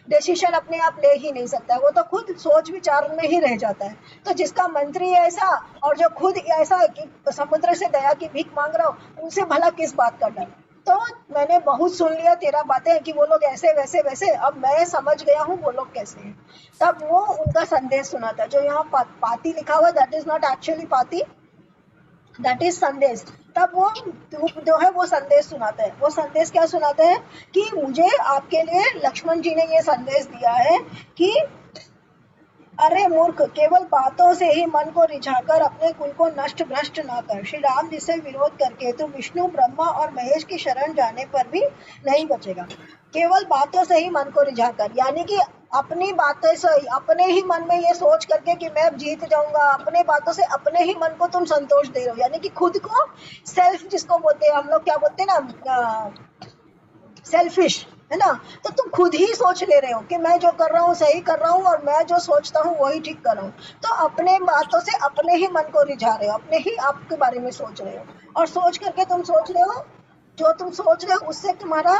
डिसीजन अपने आप ले ही नहीं सकता है, वो तो खुद सोच विचार में ही रह जाता है। तो जिसका मंत्री ऐसा और जो खुद ऐसा कि समुद्र से दया की भीख मांग रहा हो, उनसे भला किस बात का डर। तो मैंने बहुत सुन लिया तेरा बातें कि वो लोग ऐसे वैसे वैसे, अब मैं समझ गया हूँ वो लोग कैसे हैं। तब वो उनका संदेश सुना था। जो यहाँ पाती लिखा हुआ दैट इज नॉट एक्चुअली पाती, दैट इज संदेश। तब वो जो है वो संदेश सुनाते हैं। वो संदेश क्या सुनाते हैं कि मुझे आपके लिए लक्ष्मण जी ने ये संदेश दिया है कि अरे मूर्ख, केवल बातों से ही मन को रिझाकर अपने कुल को नष्ट भ्रष्ट न कर। श्री राम जी से विरोध करके तो विष्णु, ब्रह्मा और महेश की शरण जाने पर भी नहीं बचेगा। केवल बातों से ही मन को रिझाकर, यानी कि अपनी बातें से, अपने ही मन में ये सोच करके कि मैं जीत जाऊंगा, अपने बातों से अपने ही मन को तुम संतोष दे रहे हो, यानी कि खुद को सेल्फ, जिसको बोलते हैं हम लोग, क्या बोलते हैं ना, सेल्फिश, है ना। तो तुम खुद ही सोच ले रहे हो कि मैं जो कर रहा हूँ सही कर रहा हूँ और मैं जो सोचता हूँ वही ठीक कर रहा हूँ। तो अपने बातों से अपने ही मन को रिझा रहे हो, अपने ही आपके बारे में सोच रहे हो। और सोच करके तुम सोच रहे हो, जो तुम सोच रहे हो उससे तुम्हारा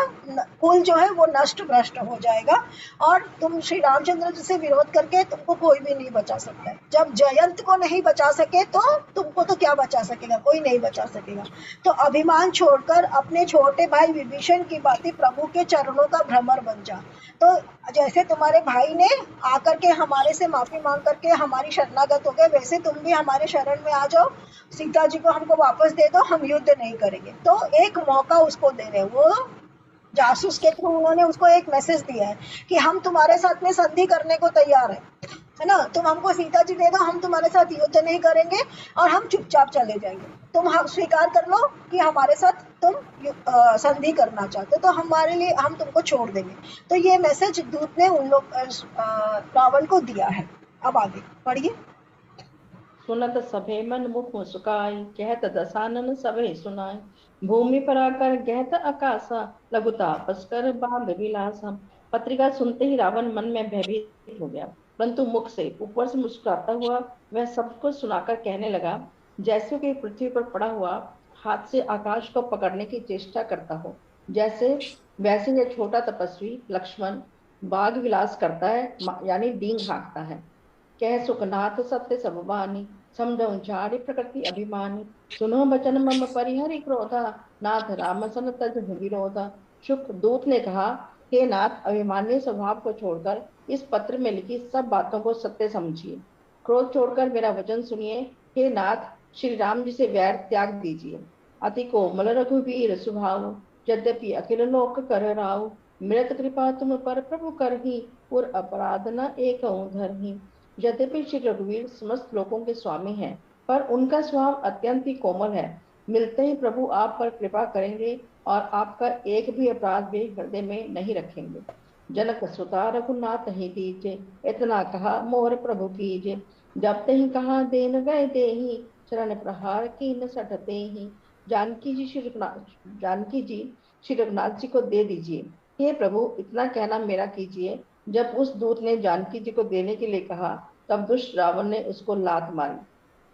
कुल जो है वो नष्ट भ्रष्ट हो जाएगा। और तुम श्री रामचंद्र जी से विरोध करके तुमको कोई भी नहीं बचा सकता है। जब जयंत को नहीं बचा सके तो तुमको तो क्या बचा सकेगा? कोई नहीं बचा सकेगा। तो अभिमान छोड़कर अपने छोटे भाई विभीषण की बातें प्रभु के चरणों का भ्रमर बन जा। तो जैसे तुम्हारे भाई ने आकर के हमारे से माफी मांग करके हमारी शरणागत हो गए, वैसे तुम भी हमारे शरण में आ जाओ, सीता जी को हमको वापस दे दो, हम युद्ध नहीं करेंगे। तो एक मौका उसको दे रहे, वो जासूस के थ्रू उन्होंने उसको एक मैसेज दिया है कि हम तुम्हारे साथ में संधि करने को तैयार है ना, तुम हमको सीता जी दे दो, हम तुम्हारे साथ युद्ध नहीं करेंगे और हम चुपचाप चले जाएंगे, तुम हम स्वीकार कर लो कि हमारे साथ तुम संधि करना चाहते हो, तो हमारे लिए हम तुमको छोड़ देंगे। तो ये मैसेज दूत ने उन लोग रावण को दिया है। अब आगे पढ़िए। सुनत सभे मन मुख मुस्काई, कहत दसानन सभे सुनाई। भूमि पर आकर कहत आकाशा, लघु तापस कर बांध विलासा। पत्रिका सुनते ही रावण मन में भयभीत हो गया, परंतु मुख से ऊपर से मुस्कुराता हुआ वह सबको सुनाकर कहने लगा, जैसे कि पृथ्वी पर पड़ा हुआ हाथ से आकाश को पकड़ने की चेष्टा करता हो, जैसे वैसे यह छोटा तपस्वी लक्ष्मण बाघ विलास करता है, यानी डींग हाँकता है। कह सुखनाथ सत्य सब बानी, समझऊं झाड़ी प्रकृति अभिमानी। सुनो बचन मम परिहरि क्रोधा, नाथ राम सन तज विरोधा। शुक दूत ने कहा, हे नाथ, अभिमानी स्वभाव को छोड़कर इस पत्र में लिखी सब बातों को सत्य समझिए, क्रोध छोड़कर मेरा वचन सुनिए। हे नाथ, श्री राम जी से वैर त्याग दीजिए। अति कोमल रघुवीर स्वभाव, यद्यपि अखिल लोक कर राव। मृत कृपा तुम पर प्रभु करही, और अपराध न एक धरही। यद्यपि श्री रघुवीर समस्त लोकों के स्वामी हैं, पर उनका स्वभाव अत्यंत ही कोमल है। मिलते ही प्रभु आप पर कृपा करेंगे और आपका एक भी अपराध भी हृदय में नहीं रखेंगे। जनक सुता रघुनाथ ही दीजे, इतना कहा मोर प्रभु कीजे। जब ते ही कहा देन गए देही, शरण प्रहार की न सटते ही। जानकी जी श्री रघुनाथ जी को दे दीजिए। हे प्रभु, इतना कहना मेरा कीजिए। जब उस दूत ने जानकी जी को देने के लिए कहा, तब दुष्ट रावण ने उसको लात मारी।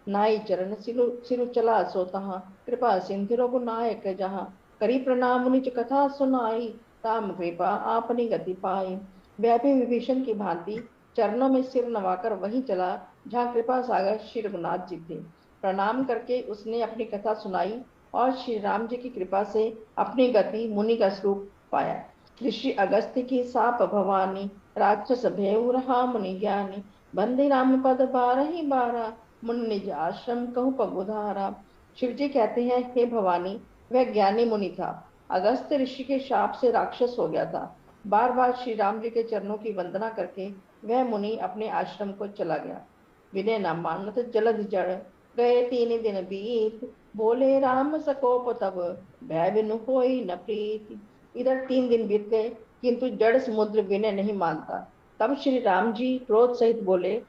नाई चरण सिरु चला सोतहा, कृपा सिंधु रघुनायक जहाँ। करी प्रणाम निज कथा सुनाई, ताम कृपा आपनी गति पाई। वह भी विभीषण की भांति चरणों में सिर नवाकर वहीं चला जहाँ कृपा सागर श्री रघुनाथ जी थे। प्रणाम करके उसने अपनी कथा सुनाई और श्री राम जी की कृपा से अपनी गति मुनि का स्वरूप पाया। ऋषि अगस्त्य की साप भवानी, राक्षस भयउ रहा मुनि ज्ञानी। बंदे राम पद 12 मुनि निज आश्रम कहूँ पगुधारा। शिव जी कहते हैं, हे भवानी, वह ज्ञानी मुनि था, अगस्त्य ऋषि के शाप से राक्षस हो गया था। बार बार श्री राम जी के चरणों की वंदना करके वह मुनि अपने आश्रम को चला गया। विनय न मानत जलद जड़, गए 3 दिन बीत। बोले राम सकोप तब, भय बिनु होई न प्रीति। इधर 3 दिन बीत गए, किंतु जड़ समुद्र विनय नहीं मानता। तब श्री राम जी क्रोध सहित बोले,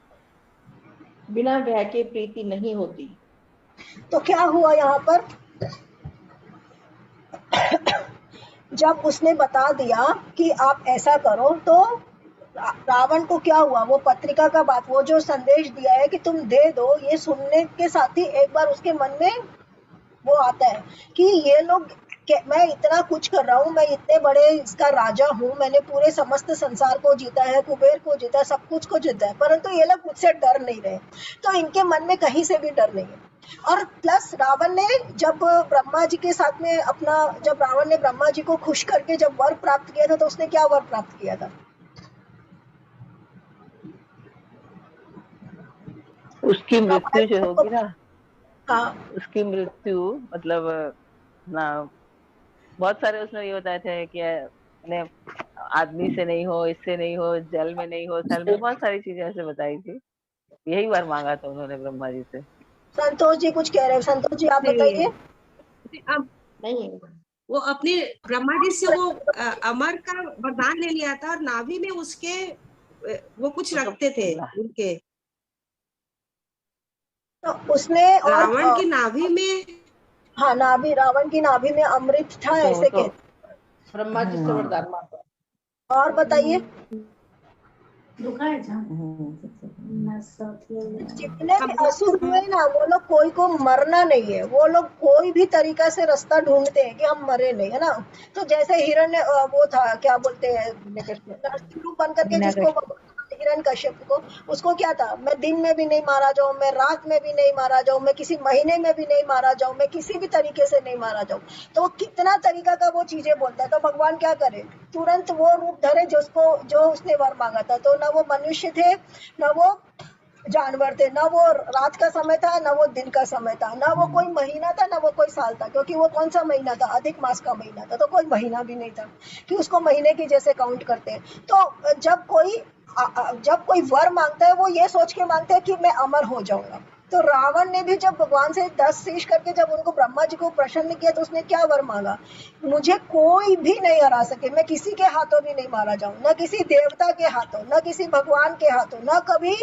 बिना भय के प्रीति नहीं होती। तो क्या हुआ यहाँ पर, जब उसने बता दिया कि आप ऐसा करो, तो रावण को क्या हुआ, वो पत्रिका का बात, वो जो संदेश दिया है कि तुम दे दो, ये सुनने के साथ ही एक बार उसके मन में वो आता है कि ये लोग, मैं इतना कुछ कर रहा हूँ, मैं इतने बड़े इसका राजा हूँ, मैंने पूरे समस्त संसार को जीता है, कुबेर को जीता है, सब कुछ को जीता है, परंतु ये लोग मुझसे डर नहीं रहे। तो इनके मन में कहीं से भी डर नहीं है। और प्लस रावण ने जब ब्रह्मा जी के साथ में अपना, जब रावण ने ब्रह्मा जी को खुश करके जब वर प्राप्त किया था, तो उसने क्या वर प्राप्त किया था? उसकी मृत्यु जो होगी ना, हाँ, उसकी मृत्यु मतलब ना, बहुत सारे उसमें ये बताए थे कि आदमी से नहीं हो, इससे नहीं हो, जल में नहीं हो, थल में, बहुत सारी चीजें ऐसे बताई थी। यही वर मांगा था उन्होंने ब्रह्मा जी से। संतोष जी कुछ कह रहे हैं, संतोष जी आप बताइए। अब नहीं, वो अपने ब्रह्मा जी से वो अमर का वरदान ले लिया था, और नाभि में उसके वो कुछ रखते थे उनके, तो उसने, और रावण की नाभि में, हाँ, नाभि, रावण की नाभि में अमृत था, ऐसे तो कहते। ब्रह्मा जी से वरदान मांगा। और बताइए, जितने भी असुर हुए ना, वो लोग कोई को मरना नहीं है, वो लोग कोई भी तरीका से रास्ता ढूंढते हैं कि हम मरे नहीं, है ना। तो जैसे हिरण्य, वो था, क्या बोलते हैं, नरसिंह बन करके जिसको हिरण्यकश्यप को, उसको क्या था, मैं दिन में भी नहीं मारा जाऊं, मैं रात में भी नहीं मारा जाऊं, मैं किसी महीने में भी नहीं मारा जाऊं, मैं किसी भी तरीके से नहीं मारा जाऊं। तो वो कितना तरीका का वो चीजें बोलता है। तो भगवान क्या करे, तुरंत वो रूप धरे जो उसने वर मांगा था। तो ना वो मनुष्य थे, ना वो जानवर थे, ना वो रात का समय था ना वो दिन का समय था, ना वो कोई महीना था ना वो कोई साल था, क्योंकि वो कौन सा महीना था, अधिक मास का महीना था, तो कोई महीना भी नहीं था कि उसको महीने की जैसे काउंट करते हैं। तो जब कोई वर मांगता है वो ये सोच के मांगता है कि मैं अमर हो जाऊंगा। तो रावण ने भी जब भगवान से 10 शीश करके जब उनको ब्रह्मा जी को प्रसन्न किया तो उसने क्या वर मांगा, मुझे कोई भी नहीं हरा सके, मैं किसी के हाथों भी नहीं मारा जाऊं, न किसी देवता के हाथों, न किसी भगवान के हाथों, न कभी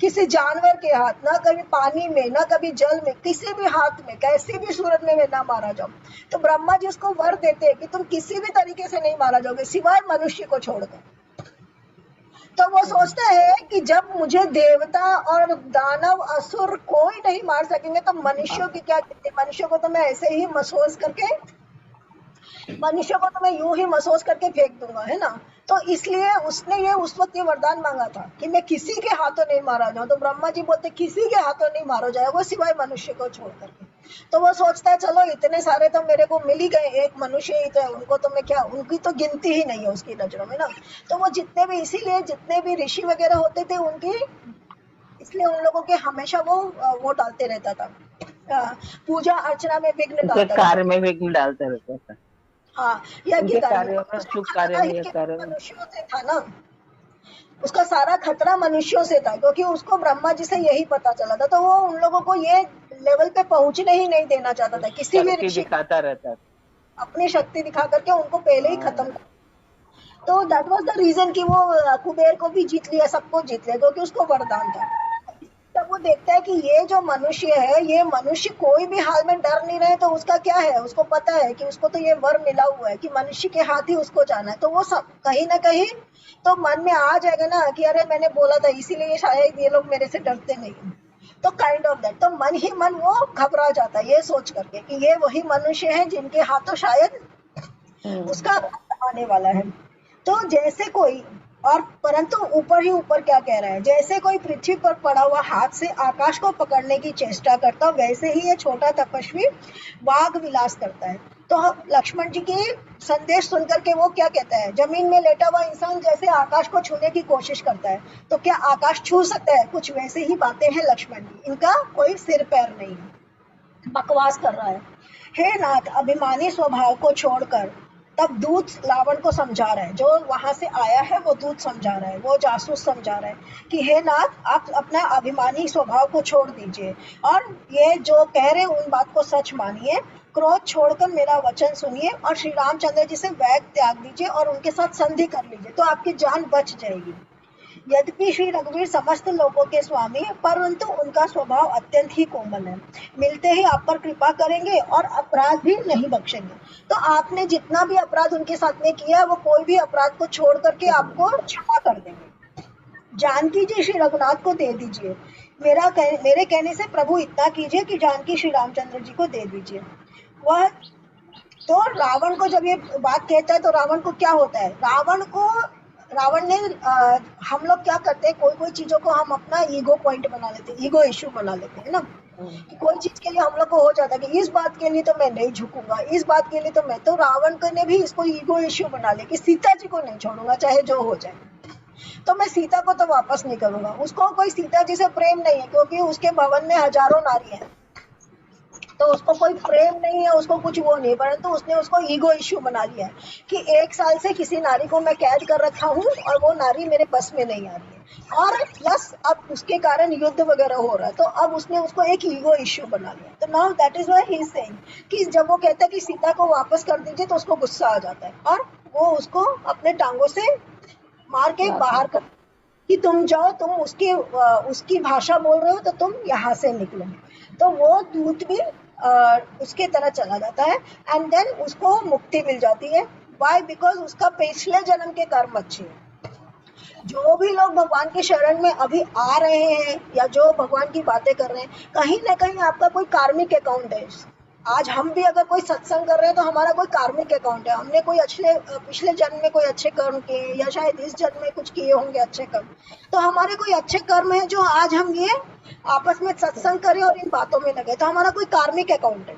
किसी जानवर के हाथ, न कभी पानी में, न कभी जल में, किसी भी हाथ में, कैसी भी सूरत में मैं ना मारा जाऊं। तो ब्रह्मा जी उसको वर देते हैं कि तुम किसी भी तरीके से नहीं मारा जाओगे सिवाय मनुष्य को छोड़कर। तो वो सोचता है कि जब मुझे देवता और दानव असुर कोई नहीं मार सकेंगे तो मनुष्यों की क्या, मनुष्यों को तो मैं ऐसे ही महसूस करके, मनुष्य को तो मैं यूं ही महसूस करके फेंक दूंगा, है ना। तो इसलिए उसने ये उस वक्त ये वरदान मांगा था कि मैं किसी के हाथों नहीं मारा जाऊं। तो ब्रह्मा जी बोलते किसी के हाथों नहीं मारा जाएगा सिवाय मनुष्य को छोड़ करके। तो वो सोचता है चलो इतने सारे तो मेरे को मिल ही गए, एक मनुष्य ही तो है, उनको तो मैं क्या, उनकी तो गिनती ही नहीं है उसकी नजरों में ना। तो वो जितने भी, इसीलिए जितने भी ऋषि वगैरह होते थे उनकी, इसलिए उन लोगों के हमेशा वो डालते रहता था, पूजा अर्चना में विघ्न उनके डालता रहता कार्य था। में विघ्न डालते रहते थे, हाँ, यज्ञ उनके कार्य में कार्यों में, उसको शुभ कार्य खतरा में, ही यज्ञ कार्य में। मनुष्यों से था ना, उसका सारा खतरा मनुष्यों से था, क्योंकि उसको ब्रह्मा जी से यही पता चला था। तो वो उन लोगों को ये लेवल पे पहुंचने ही नहीं देना चाहता था, किसी भी शक्ति ऋषि दिखाता रहता था। अपनी शक्ति दिखा करके उनको पहले ही खत्म हाँ। कर। तो दैट वाज द रीजन कि वो कुबेर को भी जीत लिया, सबको जीत लिया, क्योंकि उसको वरदान था। तब वो देखता है कि ये जो मनुष्य है, ये मनुष्य कोई भी हाल में डर नहीं रहे, तो उसका क्या है, उसको पता है कि उसको तो ये वर मिला हुआ है कि मनुष्य के हाथ ही उसको जाना है। तो वो सब कहीं ना कहीं तो मन में आ जाएगा ना कि अरे मैंने बोला था, इसीलिए शायद ये लोग मेरे से डरते नहीं। तो काइंड ऑफ दैट, तो मन ही मन वो घबरा जाता है ये सोच करके कि ये वही मनुष्य है जिनके हाथों शायद उसका आने वाला है। तो जैसे कोई, और परंतु ऊपर ही ऊपर क्या कह रहा है, जैसे कोई पृथ्वी पर पड़ा हुआ हाथ से आकाश को पकड़ने की चेष्टा करता, वैसे ही ये छोटा तपस्वी वाग विलास करता है। तो लक्ष्मण जी की संदेश सुनकर के वो क्या कहता है, जमीन में लेटा हुआ इंसान जैसे आकाश को छूने की कोशिश करता है, तो क्या आकाश छू सकता है, कुछ वैसे ही बातें हैं लक्ष्मण जी, इनका कोई सिर पैर नहीं है, बकवास कर रहा है। हे नाथ, अभिमानी स्वभाव को छोड़कर, तब दूत रावण को समझा रहा है, जो वहां से आया है वो दूत समझा रहा है, वो जासूस समझा रहा है कि हे नाथ, आप अपना अभिमानी स्वभाव को छोड़ दीजिए और ये जो कह रहे हैं उन बात को सच मानिए, क्रोध छोड़कर मेरा वचन सुनिए और श्री रामचंद्र जी से वैर त्याग दीजिए और उनके साथ संधि कर लीजिए, तो आपकी जान बच जाएगी। यद्यपि श्री रघुवीर समस्त लोगों के स्वामी है, परंतु उनका स्वभाव अत्यंत ही कोमल है, मिलते ही आप पर कृपा करेंगे और अपराध भी नहीं बख्शेंगे। तो आपने जितना भी अपराध उनके साथ में किया, वो कोई भी अपराध को छोड़ करके आपको क्षमा कर देंगे। जानकी जी श्री रघुनाथ को दे दीजिए, मेरे कहने से प्रभु इतना कीजिए कि जानकी श्री रामचंद्र जी को दे दीजिए। वह तो रावण को जब ये बात कहता है तो रावण को क्या होता है, रावण ने हम लोग क्या करते हैं, कोई कोई चीजों को हम अपना ईगो पॉइंट बना लेते हैं, ईगो इश्यू बना लेते हैं ना, कि कोई चीज के लिए हम लोग को हो जाता है कि इस बात के लिए तो मैं नहीं झुकूंगा, इस बात के लिए तो मैं, तो रावण ने भी इसको ईगो इश्यू बना लिया कि सीता जी को नहीं छोड़ूंगा चाहे जो हो जाए, तो मैं सीता को तो वापस नहीं करूंगा। उसको कोई सीता जी से प्रेम नहीं है, क्योंकि उसके भवन में हजारों नारी हैं, तो उसको कोई प्रेम नहीं है, उसको कुछ वो नहीं, परंतु उसने उसको ईगो इश्यू बना लिया है कि 1 साल से किसी नारी को मैं कैद कर रखा हूँ और वो नारी मेरे बस में नहीं आ रही है, और प्लस अब उसके कारण युद्ध वगैरह हो रहा है, तो अब उसने उसको एक ईगो इश्यू बना लिया। तो now that is why he is saying कि जब वो कहता है कि सीता को वापस कर दीजिए तो उसको गुस्सा आ जाता है और वो उसको अपने टांगों से मार के बाहर कर कि तुम जाओ, तुम उसकी भाषा बोल रहे हो तो तुम यहाँ से निकलो। तो वो दूत भी उसके तरह चला जाता है एंड देन उसको मुक्ति मिल जाती है। वाई? बिकॉज उसका पिछले जन्म के कर्म अच्छे हैं। जो भी लोग भगवान के शरण में अभी आ रहे हैं या जो भगवान की बातें कर रहे हैं, कहीं ना कहीं आपका कोई कार्मिक अकाउंट है। आज हम भी अगर कोई सत्संग कर रहे हैं तो हमारा कोई कार्मिक अकाउंट है, हमने कोई पिछले जन्म में कोई अच्छे कर्म किए या शायद इस जन्म में कुछ किए होंगे अच्छे कर्म, तो हमारे कोई अच्छे कर्म है जो आज हम ये आपस में सत्संग करें और इन बातों में लगे, तो हमारा कोई कार्मिक अकाउंट है।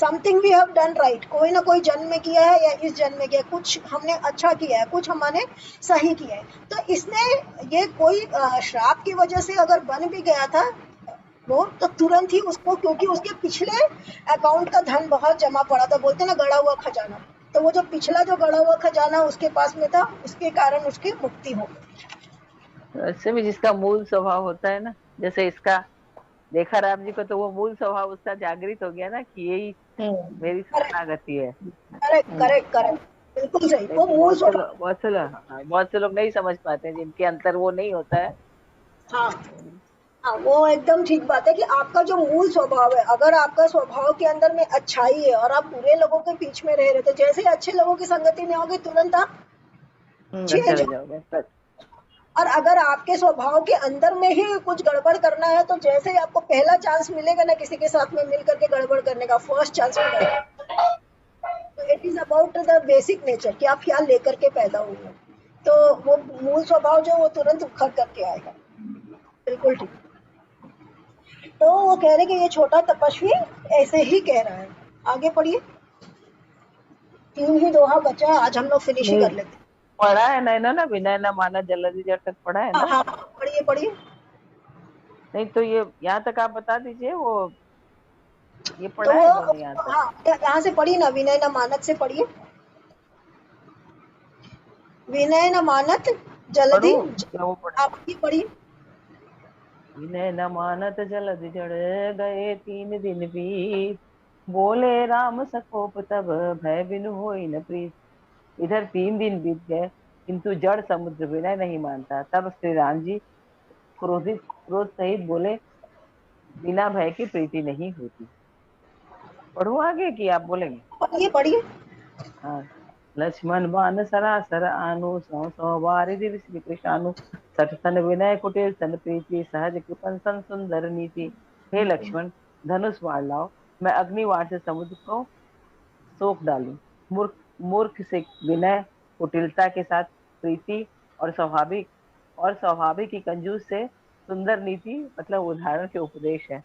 Something we have done right, कोई ना कोई जन्म में किया है या इस जन्म में किया है, कुछ हमने अच्छा किया है, कुछ हमने सही किया है। तो इसने ये कोई श्राप की वजह से अगर बन भी गया था वो, तो तुरंत ही उसको, क्योंकि उसके पिछले अकाउंट का धन बहुत जमा पड़ा था, बोलते ना गड़ा हुआ खजाना, तो वो जो पिछला जो गड़ा हुआ खजाना उसके पास में था, उसके कारण उसकी मुक्ति हो गई। ऐसे भी जिसका मूल स्वभाव होता है ना, जैसे इसका देखा राम जी को, तो वो मूल स्वभाव उसका जागृत हो गया ना कि यही मेरी शरणागति है। करेक्ट करेक्ट करेक्ट, बिल्कुल सही। वो मूल स्वभाव, बहुत से लोग नहीं समझ पाते हैं, जिनके अंतर वो नहीं होता है। हाँ हाँ, वो एकदम ठीक बात है कि आपका जो मूल स्वभाव है, अगर आपका स्वभाव के अंदर में अच्छाई है और आप बुरे लोगों के बीच में रह रहे, तो जैसे अच्छे लोगों की संगति में होगी तुरंत आप चले जाओगे। और अगर आपके स्वभाव के अंदर में ही कुछ गड़बड़ करना है, तो जैसे ही आपको पहला चांस मिलेगा ना किसी के साथ में मिल करके गड़बड़ करने का, फर्स्ट चांस मिलेगा, तो it is about the basic nature कि आप क्या लेकर के पैदा हुए, तो वो मूल स्वभाव जो वो तुरंत उखड़ करके आएगा। बिल्कुल ठीक। तो वो कह रहे कि ये छोटा तपस्वी ऐसे ही कह रहा है। आगे पढ़िए, 3 ही दोहा बचा है, आज हम लोग फिनिश ही कर लेते हैं। पढ़ा है ना इन्होंने, विनय न माना जलधि जड़ तक पढ़ा है ना? हाँ, पढ़िए पढ़िए। नहीं तो ये यहाँ तक आप बता दीजिए, वो ये पढ़ा तो है इन्होंने यहाँ तक? हाँ, यहाँ से पढ़िए ना, विनय न मानत से पढ़िए। विनय न मानत जलधि, आप ही पढ़िए। विनय न मानत जलधि जड़ गए 3 दिन बीत, बोले राम सकोप तब भय बिनु होई न प्रीत। इधर 3 दिन बीत गए, किंतु जड़ समुद्र विनय नहीं मानता। तब श्री राम जी क्रोध सहित बोले, बिना भय की प्रीति नहीं होती। पढ़ो आगे कि आप बोलेंगे? पढ़िए पढ़िए। हाँ। लक्ष्मण बान सरासर आनु, सौ सौ वारिधि विश्व कृशानु, सठ सन विनय कुटिल सन प्रीति, सहज कृपन सन सुंदर नीति। हे लक्ष्मण, धनुष बाण लाओ, मैं अग्निवाण से समुद्र को सोख डालूं। मूर्ख से विनय, कुटिलता के साथ प्रीति, और स्वाभाविक की कंजूस से सुंदर नीति, मतलब उदाहरण के उपदेश है।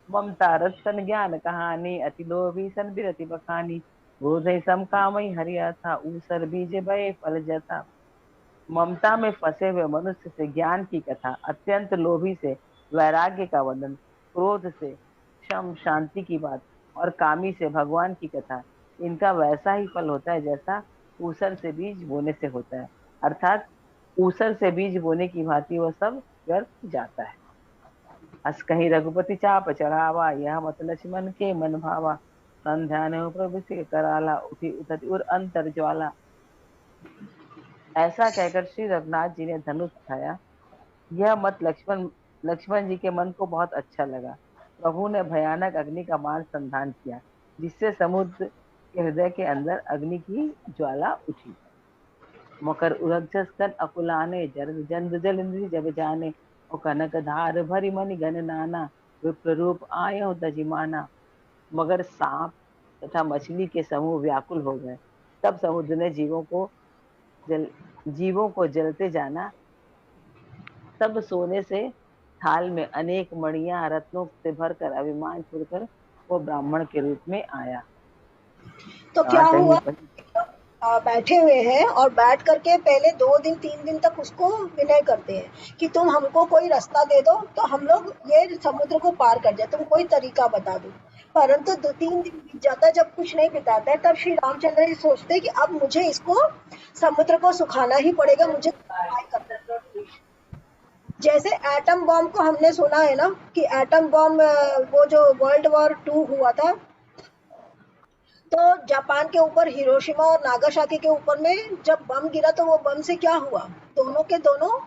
ममता रस सन ज्ञान कहानी, अति लोभी सन बिरति बखानी। बोधे सम कामई हरिया था, ऊसर बीज भय फल जता। ममता में फंसे हुए मनुष्य से ज्ञान की कथा, अत्यंत लोभी से वैराग्य का वर्णन, क्रोध से क्षम शांति की बात, और कामी से भगवान की कथा, इनका वैसा ही फल होता है जैसा ऊसर से बीज बोने से होता है। अर्थात ऊसर से बीज बोने की भांति वह सब व्यर्थ जाता है। अस कहीं रघुपति चाप चढ़ावा, यह मत लक्ष्मण के मन भावा। संध्यान प्रभु से कराला, उठी उठती उर अंतर ज्वाला। ऐसा कहकर श्री रघुनाथ जी ने धनुष उठाया। यह मत लक्ष्मण जी के मन को बहुत अच्छा लगा। प्रभु ने भयानक अग्नि का बाण संधान किया, जिससे समुद्र के हृदय के अंदर अग्नि की ज्वाला उठी। मकर उरगजस कर अकुलाने, जंद जल इंद्री जब जाने। और कनक धार भरी मणि गण नाना, विप्र रूप आयो दजिमाना। मगर सांप तथा मछली के समूह व्याकुल हो गए। तब समुद्र ने जीवों को जलते जाना। तब सोने से थाल में अनेक मणियां रत्नों से भरकर अभिमान छोड़कर वो ब्राह्मण के रूप में आया। तो क्या हुआ, बैठे हुए हैं और बैठ करके पहले 2 दिन 3 दिन तक उसको विनय करते हैं कि तुम हमको कोई रास्ता दे दो, तो हम लोग ये समुद्र को पार कर जाए, तुम कोई तरीका बता दो। परंतु 2-3 दिन बीत जाता है, जब कुछ नहीं बिताता है, तब श्री रामचंद्र जी सोचते हैं कि अब मुझे इसको समुद्र को सुखाना ही पड़ेगा, मुझे जैसे एटम बॉम्ब को हमने सुना है ना कि एटम बॉम्ब, वो जो World War II हुआ था, तो जापान के ऊपर हिरोशिमा और नागासाकी के ऊपर में जब बम गिरा, तो वो बम से क्या हुआ, दोनों के दोनों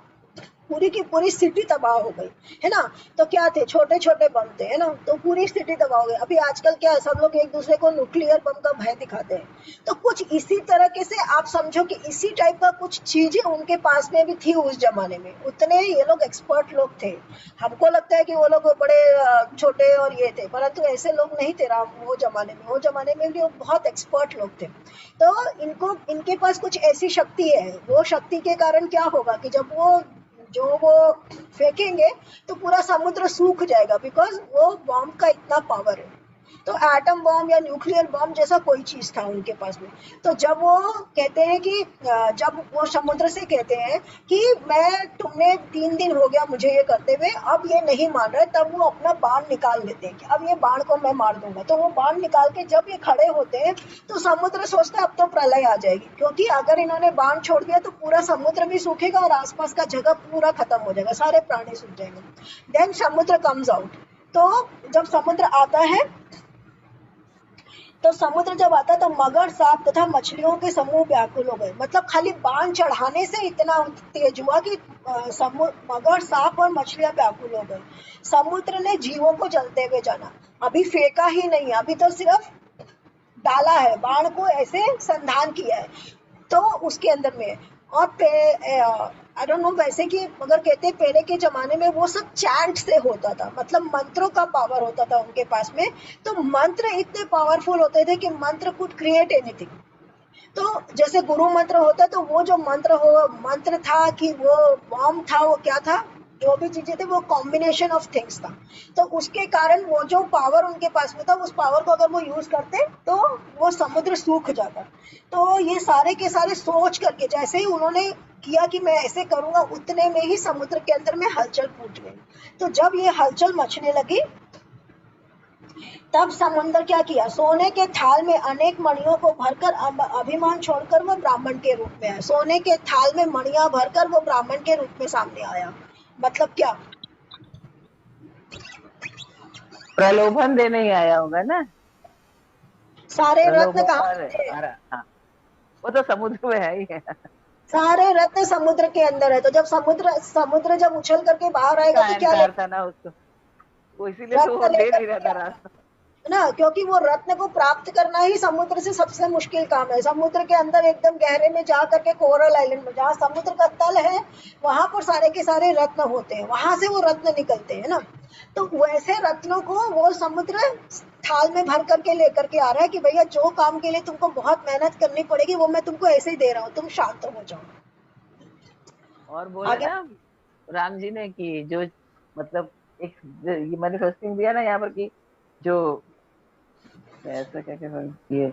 पूरी की पूरी सिटी तबाह हो गई, है ना। तो क्या थे, छोटे छोटे बम थे, है ना, तो पूरी स्थिति तबाह हो गई। अभी आजकल क्या है, सब लोग एक दूसरे को न्यूक्लियर बम का भय दिखाते हैं। तो कुछ इसी तरह से आप समझो कि इसी टाइप का कुछ चीजें उनके पास में भी थी उस जमाने में। उतने ये लोग एक्सपर्ट लोग थे। हमको लगता है कि वो लोग बड़े छोटे और ये थे, परंतु ऐसे लोग नहीं थे वो जमाने में भी वो बहुत एक्सपर्ट लोग थे। तो इनके पास कुछ ऐसी शक्ति है। वो शक्ति के कारण क्या होगा कि जब वो फेंकेंगे तो पूरा समुद्र सूख जाएगा, बिकॉज वो बॉम्ब का इतना पावर है। तो एटम बॉम्ब या न्यूक्लियर बॉम्ब जैसा कोई चीज था उनके पास में। तो जब वो कहते हैं कि जब वो समुद्र से कहते हैं कि मैं तुमने 3 दिन हो गया मुझे ये करते हुए, अब ये नहीं मान रहे, तब वो अपना बाण निकाल लेते हैं कि अब ये बाण को मैं मार दूंगा। तो वो बाण निकाल के जब ये खड़े होते हैं तो समुद्र सोचता है अब तो प्रलय आ जाएगी, क्योंकि अगर इन्होंने बाण छोड़ दिया तो पूरा समुद्र भी सूखेगा और आसपास का जगह पूरा खत्म हो जाएगा, सारे प्राणी सूख जाएंगे। देन समुद्र कम्स आउट। तो जब समुद्र आता है, तो समुद्र जब आता तो मगर, सांप तथा मछलियों के समूह व्याकुल हो गए। मतलब खाली बाण चढ़ाने से इतना तेज हुआ कि मगर, सांप और मछलियां व्याकुल हो गए। समुद्र ने जीवों को जलते हुए जाना, अभी फेंका ही नहीं, अभी तो सिर्फ डाला है, बाण को ऐसे संधान किया है। तो उसके अंदर में और आई डोंट नो, वैसे कि अगर कहते हैं पहले के जमाने में वो सब चैंट से होता था, मतलब मंत्रों का पावर होता था उनके पास में। तो मंत्र इतने पावरफुल होते थे कि मंत्र कुड क्रिएट एनीथिंग। तो जैसे गुरु मंत्र होता है, तो वो जो मंत्र था कि वो बॉम्ब था, वो क्या था, जो भी चीजें थे वो कॉम्बिनेशन ऑफ थिंग्स था। तो उसके कारण वो जो पावर उनके पास में था, उस पावर को अगर वो यूज करते तो वो समुद्र सूख जाता। तो ये सारे के सारे सोच करके, जैसे ही उन्होंने किया कि मैं ऐसे करूंगा, उतने में ही समुद्र के अंदर में हलचल फूट गई। तो जब ये हलचल मचने लगी, तब समुद्र क्या किया, सोने के थाल में अनेक मणियों को भरकर अभिमान छोड़कर वो ब्राह्मण के रूप में आया। सोने के थाल में मणियां भरकर वो ब्राह्मण के रूप में सामने आया। मतलब क्या, प्रलोभन देने ही आया होगा ना। सारे रत्न प्रलोभन कहाँ और थे, हाँ, वो तो समुद्र में है ही है। सारे रत्न समुद्र के अंदर है। तो जब समुद्र जब उछल करके बाहर आएगा तो क्या अहंकार था ना उसको, वो इसीलिए तो वो रत्न दे लेकर नहीं रहा के था आया रास्ता। ना, क्योंकि वो रत्न को प्राप्त करना ही समुद्र से सबसे मुश्किल काम है। समुद्र के अंदर एकदम गहरे में जा करके, कोरल आइलैंड में जहाँ समुद्र का तल है, वहां पर सारे के सारे रत्न होते हैं, वहां से वो रत्न निकलते हैं ना। तो वैसे रत्नों को वो समुद्र थाल में भर करके लेकर के आ रहा है कि भैया जो काम के लिए तुमको बहुत मेहनत करनी पड़ेगी वो मैं तुमको ऐसे ही दे रहा हूँ, तुम शांत हो जाओ। और बोले आगे ना राम जी ने कि जो मतलब एक ये मैनिफेस्टिंग दिया ना यहाँ पर कि जो ऐसा क्या क्या ये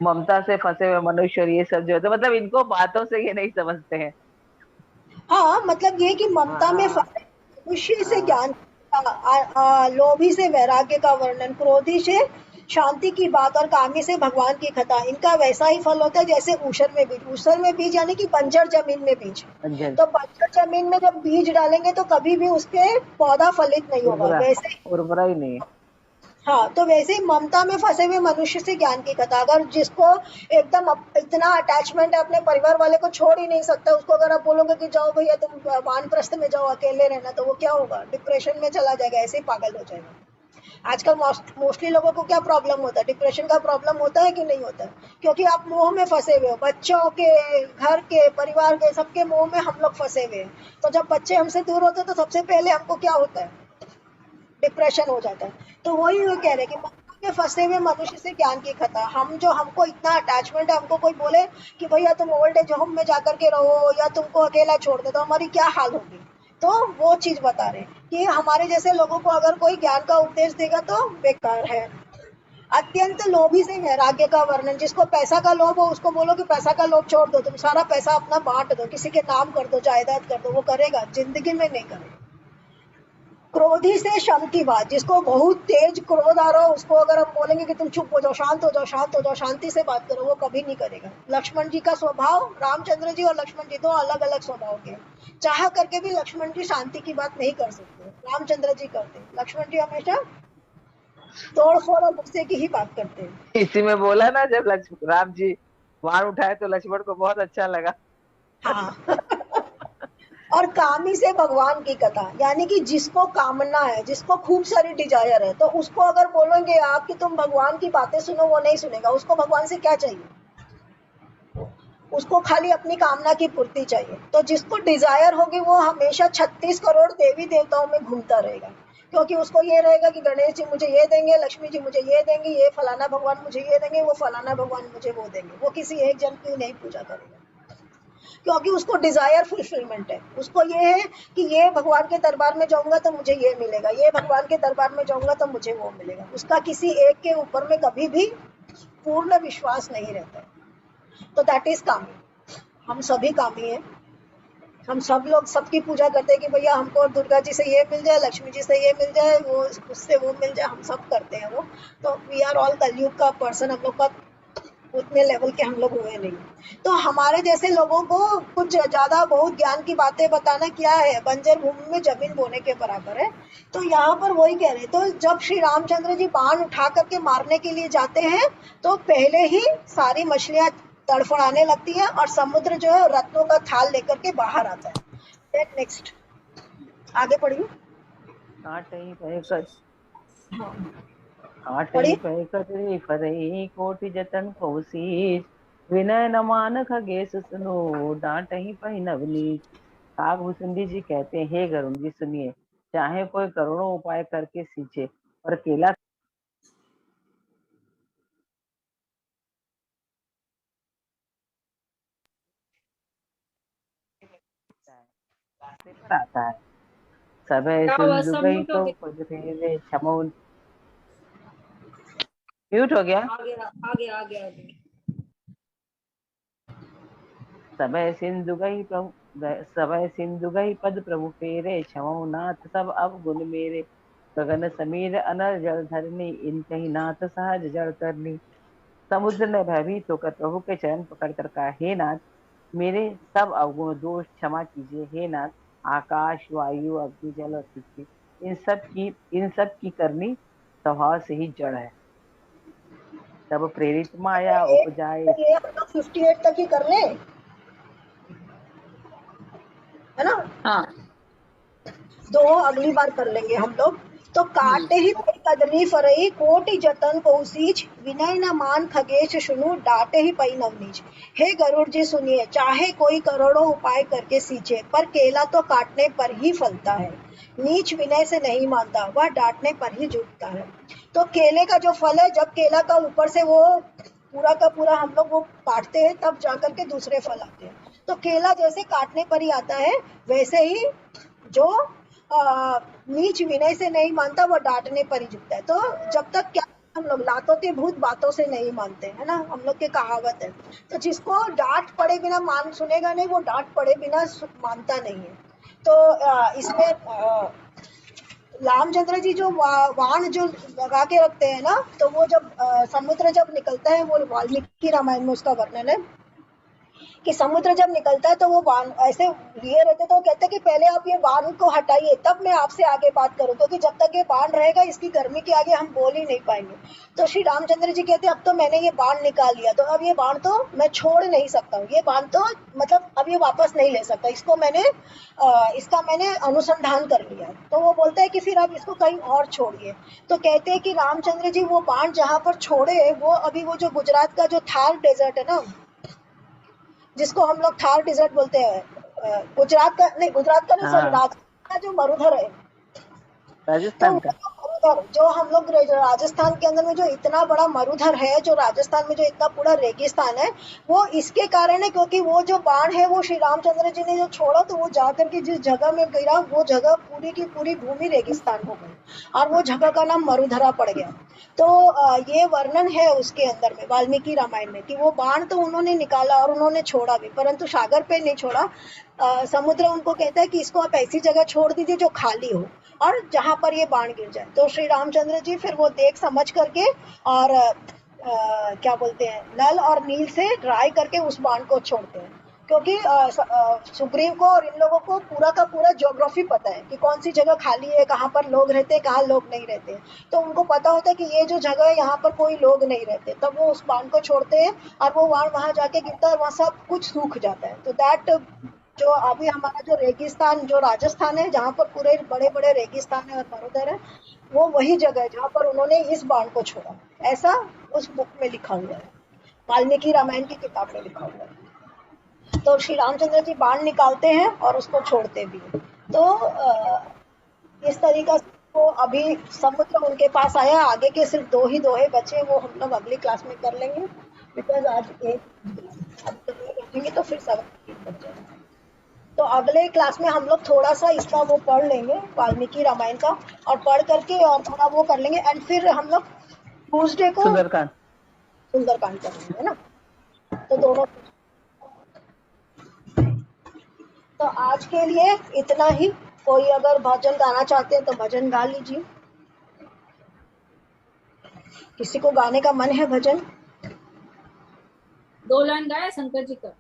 ममता से फंसे हुए मनुष्य और ये सब जो होते, मतलब इनको बातों से ये नहीं समझते हैं। हाँ, मतलब ये कि ममता में हाँ फंसे मनुष्य से हाँ, ज्ञान, लोभी से वैराग्य का वर्णन, क्रोधी से शांति की बात और कामी से भगवान की कथा। इनका वैसा ही फल होता है जैसे ऊसर में बीज यानी कि बंजर जमीन में बीज। अंजन तो बंजर जमीन में जब बीज डालेंगे तो कभी भी उसके पौधा फलित नहीं होगा, उर्वरा, वैसे उर्वरा ही नहीं है। हाँ। तो वैसे ही ममता में फंसे हुए मनुष्य से ज्ञान की कथा, अगर जिसको एकदम इतना अटैचमेंट है अपने परिवार वाले को छोड़ ही नहीं सकता, उसको अगर आप बोलोगे कि जाओ भैया तुम वानप्रस्थ में जाओ अकेले रहना, तो वो क्या होगा, डिप्रेशन में चला जाएगा, ऐसे ही पागल हो जाएगा। आजकल मोस्टली लोगों को क्या प्रॉब्लम होता है, डिप्रेशन का प्रॉब्लम होता है कि नहीं होता है, क्योंकि आप मोह में फंसे हुए हो, बच्चों के, घर के, परिवार के, सबके मोह में हम लोग फंसे हुए हैं। तो जब बच्चे हमसे दूर होते हैं तो सबसे पहले हमको क्या होता है, डिप्रेशन हो जाता है। तो वही वो कह रहे हैं कि मक्का में फंसे हुए मनुष्य से ज्ञान की कथा। हमको इतना अटैचमेंट है, हमको कोई बोले कि भैया तुम ओल्ड एज होम में जाकर के रहो या तुमको अकेला छोड़ दे, तो हमारी क्या हाल होगी। तो वो चीज बता रहे कि हमारे जैसे लोगों को अगर कोई ज्ञान का उपदेश देगा तो बेकार है। अत्यंत लोभी से वैराग्य का वर्णन, जिसको पैसा का लोभ हो उसको बोलो कि पैसा का लोभ छोड़ दो, तुम सारा पैसा अपना बांट दो, किसी के नाम कर दो, जायदाद कर दो, वो करेगा, जिंदगी में नहीं करेगा। क्रोधी से शम की बात, जिसको बहुत तेज क्रोध आ रहा हो उसको अगर हम बोलेंगे कि तुम चुप हो जाओ, शांत हो जाओ, शांत हो जाओ, शांति से बात करो, वो कभी नहीं करेगा। लक्ष्मण जी का स्वभाव, रामचंद्र जी और लक्ष्मण जी दो अलग अलग स्वभाव के, चाह करके भी लक्ष्मण जी शांति की बात नहीं कर सकते, रामचंद्र जी करते, लक्ष्मण जी हमेशा तोड़ फोड़ और गुस्से की ही बात करते हैं। इसी में बोला ना जब राम जी वार उठाए तो लक्ष्मण को बहुत अच्छा लगा। हाँ और कामी से भगवान की कथा, यानी कि जिसको कामना है, जिसको खूब सारी डिजायर है, तो उसको अगर बोलोगे आप कि तुम भगवान की बातें सुनो, वो नहीं सुनेगा। उसको भगवान से क्या चाहिए, उसको खाली अपनी कामना की पूर्ति चाहिए। तो जिसको डिजायर होगी वो हमेशा 36 करोड़ देवी देवताओं में घूमता रहेगा, क्योंकि उसको ये रहेगा कि गणेश जी मुझे ये देंगे, लक्ष्मी जी मुझे ये देंगे, ये फलाना भगवान मुझे ये देंगे, वो फलाना भगवान मुझे वो देंगे। वो किसी एक जन की नहीं पूजा करेगा। क्योंकि उसको डिजायर फुलफिलमेंट है। उसको ये है कि ये भगवान के दरबार में जाऊंगा तो मुझे ये मिलेगा, ये भगवान के दरबार में जाऊंगा तो मुझे वो मिलेगा। उसका किसी एक के ऊपर में कभी भी पूर्ण विश्वास नहीं रहता है। तो दैट इज कामी। हम सभी कामी हैं। हम सब लोग सबकी पूजा करते हैं कि भैया हमको दुर्गा जी से ये मिल जाए, लक्ष्मी जी से ये मिल जाए, वो उससे वो मिल जाए। हम सब करते हैं वो। तो वी आर ऑल कलयुग का पर्सन। हम लोग का उतने लेवल के हम लोग हुए नहीं। तो हमारे जैसे लोगों को कुछ ज्यादा बहुत ज्ञान की बातें बताना क्या है, बंजर भूमि में जमीन बोने के बराबर है। तो यहाँ पर वही कह रहे। तो जब श्री रामचंद्र जी बाण उठा करके मारने के लिए जाते हैं तो पहले ही सारी मछलियां तड़फड़ाने लगती है और समुद्र जो है रत्नों का थाल लेकर के बाहर आता है। नेक्स्ट आगे पढ़िए। आठई पै कतरे फरई कोटि जतन कौशीज विनय न मान खगेश सुनो डांटही पै नवनीत। कागभूषुंडी जी कहते हैं, हे गरुण जी सुनिए, चाहे कोई करोड़ों उपाय करके सींचे और केला पर आता है। सब सिंधु गई तो पदरे क्षमो। म्यूट हो गया। आगे सबय सिंधु गई पद प्रभु फेरे क्षमो नाथ सब अवगुण मेरे। गगन समीर अनर जल धरनी इन कहीं नाथ सहज जल करनी। समुद्र ने भयभीत होकर प्रभु के चरण पकड़ कर कहा, हे नाथ मेरे सब अवगुण दोष क्षमा कीजिए। हे नाथ आकाश वायु अग्नि जल और पृथ्वी इन सब की करनी स्वभाव से ही जड़ है। तब प्रेरित माया उपजाए। ये हम लोग 58 तक ही कर ले, है ना? हाँ। दो अगली बार कर लेंगे हम लोग। तो काटे ही कदली फरई कोटि जतन कौशीज विनय न मान खगेश सुनु डाटे ही पई नवनीज। हे गरुड़ जी सुनिए, चाहे कोई करोड़ों उपाय करके सींचे पर केला तो काटने पर ही फलता है। नीच विनय से नहीं मानता, वह डांटने पर ही झुकता है। तो केले का जो फल है, जब केला का ऊपर से वो पूरा का पूरा हम लोग वो काटते हैं तब जाकर के दूसरे फल आते हैं। तो केला जैसे काटने पर ही आता है, वैसे ही जो नीच विनय से नहीं मानता वो डांटने पर ही झुकता है। तो जब तक क्या हम लोग लातों के भूत बातों से नहीं मानते, है ना? हम लोग के कहावत है। तो जिसको डांट पड़े बिना मान सुनेगा नहीं, वो डांट पड़े बिना मानता नहीं है। तो इसमें रामचंद्र जी जो वाण जो लगा के रखते हैं ना, तो वो जब समुद्र जब निकलता है, वो वाल्मीकि रामायण में उसका वर्णन है कि समुद्र जब निकलता है तो वो बाण ऐसे लिए रहते। तो कहते हैं कि पहले आप ये बाण को हटाइए तब मैं आपसे आगे बात करूं, क्योंकि जब तक ये बाण रहेगा इसकी गर्मी के आगे हम बोल ही नहीं पाएंगे। तो श्री रामचंद्र जी कहते हैं अब तो मैंने ये बाण निकाल लिया, तो अब ये बाण तो मैं छोड़ नहीं सकता हूँ। ये बाण तो मतलब अब ये वापस नहीं ले सकता, इसको इसका मैंने अनुसंधान कर लिया। तो वो बोलते हैं कि फिर आप इसको कहीं और छोड़िए। तो कहते हैं कि रामचंद्र जी वो बाण जहाँ पर छोड़े, वो अभी वो जो गुजरात का जो थार डेजर्ट है ना, जिसको हम लोग थार डेजर्ट बोलते हैं, गुजरात का नहीं सॉरी, राजस्थान का जो मरुधर है, राजस्थान का मरुधर जो हम लोग राजस्थान के अंदर में जो इतना बड़ा मरुधर है, जो राजस्थान में जो इतना पूरा रेगिस्तान है, वो इसके कारण है क्योंकि वो जो बाण है वो श्री रामचंद्र जी ने जो छोड़ा, तो वो जाकर के जिस जगह में गिरा वो जगह पूरी की पूरी भूमि रेगिस्तान हो गई और वो जगह का नाम मरुधरा पड़ गया। तो ये वर्णन है उसके अंदर में वाल्मीकि रामायण में कि वो बाण तो उन्होंने निकाला और उन्होंने छोड़ा भी, परंतु सागर पे नहीं छोड़ा। समुद्र उनको कहता है कि इसको आप ऐसी जगह छोड़ दीजिए जो खाली हो और जहां पर ये बाण गिर जाए। तो श्री रामचंद्र जी फिर वो देख समझ करके और क्या बोलते हैं, नल और नील से ट्राई करके उस बाण को छोड़ते हैं, क्योंकि सुग्रीव को और इन लोगों को पूरा का पूरा ज्योग्राफी पता है कि कौन सी जगह खाली है, कहाँ पर लोग रहते हैं, कहाँ लोग नहीं रहते। तो उनको पता होता है कि ये जो जगह है यहाँ पर कोई लोग नहीं रहते, तब वो उस बाण को छोड़ते हैं और वो बाण वहां जाके गिरता है और वहाँ सब कुछ सूख जाता है। तो दैट जो अभी हमारा जो रेगिस्तान जो राजस्थान है, जहाँ पर पूरे बड़े बड़े रेगिस्तान है और मरुधर है, वो वही जगह है जहाँ पर उन्होंने इस बाण को छोड़ा। ऐसा उस बुक में लिखा हुआ है, वाल्मीकि रामायण की किताब में लिखा हुआ है। तो श्री रामचंद्र जी बाण निकालते हैं और उसको छोड़ते भी हैं। तो इस तरीका से वो अभी समुद्र उनके पास आया। आगे के सिर्फ दो ही बचे, वो हम लोग अगली क्लास में कर लेंगे, बिकॉज आज एक तो फिर सब कट जाएगा। तो अगले क्लास में हम लोग थोड़ा सा इसका वो पढ़ लेंगे वाल्मीकि रामायण का, और पढ़ करके और थोड़ा वो कर लेंगे, एंड फिर हम लोग ट्यूसडे को सुंदरकांड। सुंदरकांड करेंगे, है ना। तो दोनों, तो आज के लिए इतना ही। कोई अगर भजन गाना चाहते हैं तो भजन गा लीजिए। किसी को गाने का मन है भजन? 2 लाइन गाया शंकर जी का।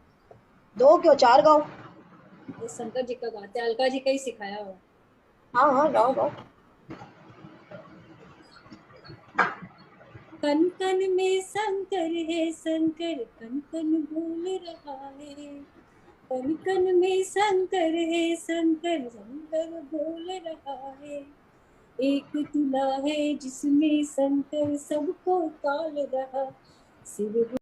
2 क्यों, 4 गाओ। ये शंकर जी का गाते, अलका जी का ही सिखाया हुआ। हाँ हाँ गाओ गाओ। कन कन में शंकर है शंकर, कन कन बोल रहा है। कन कन में शंकर है शंकर, शंकर बोल रहा है। एक तुला है जिसमें शंकर सबको काल रहा। शिव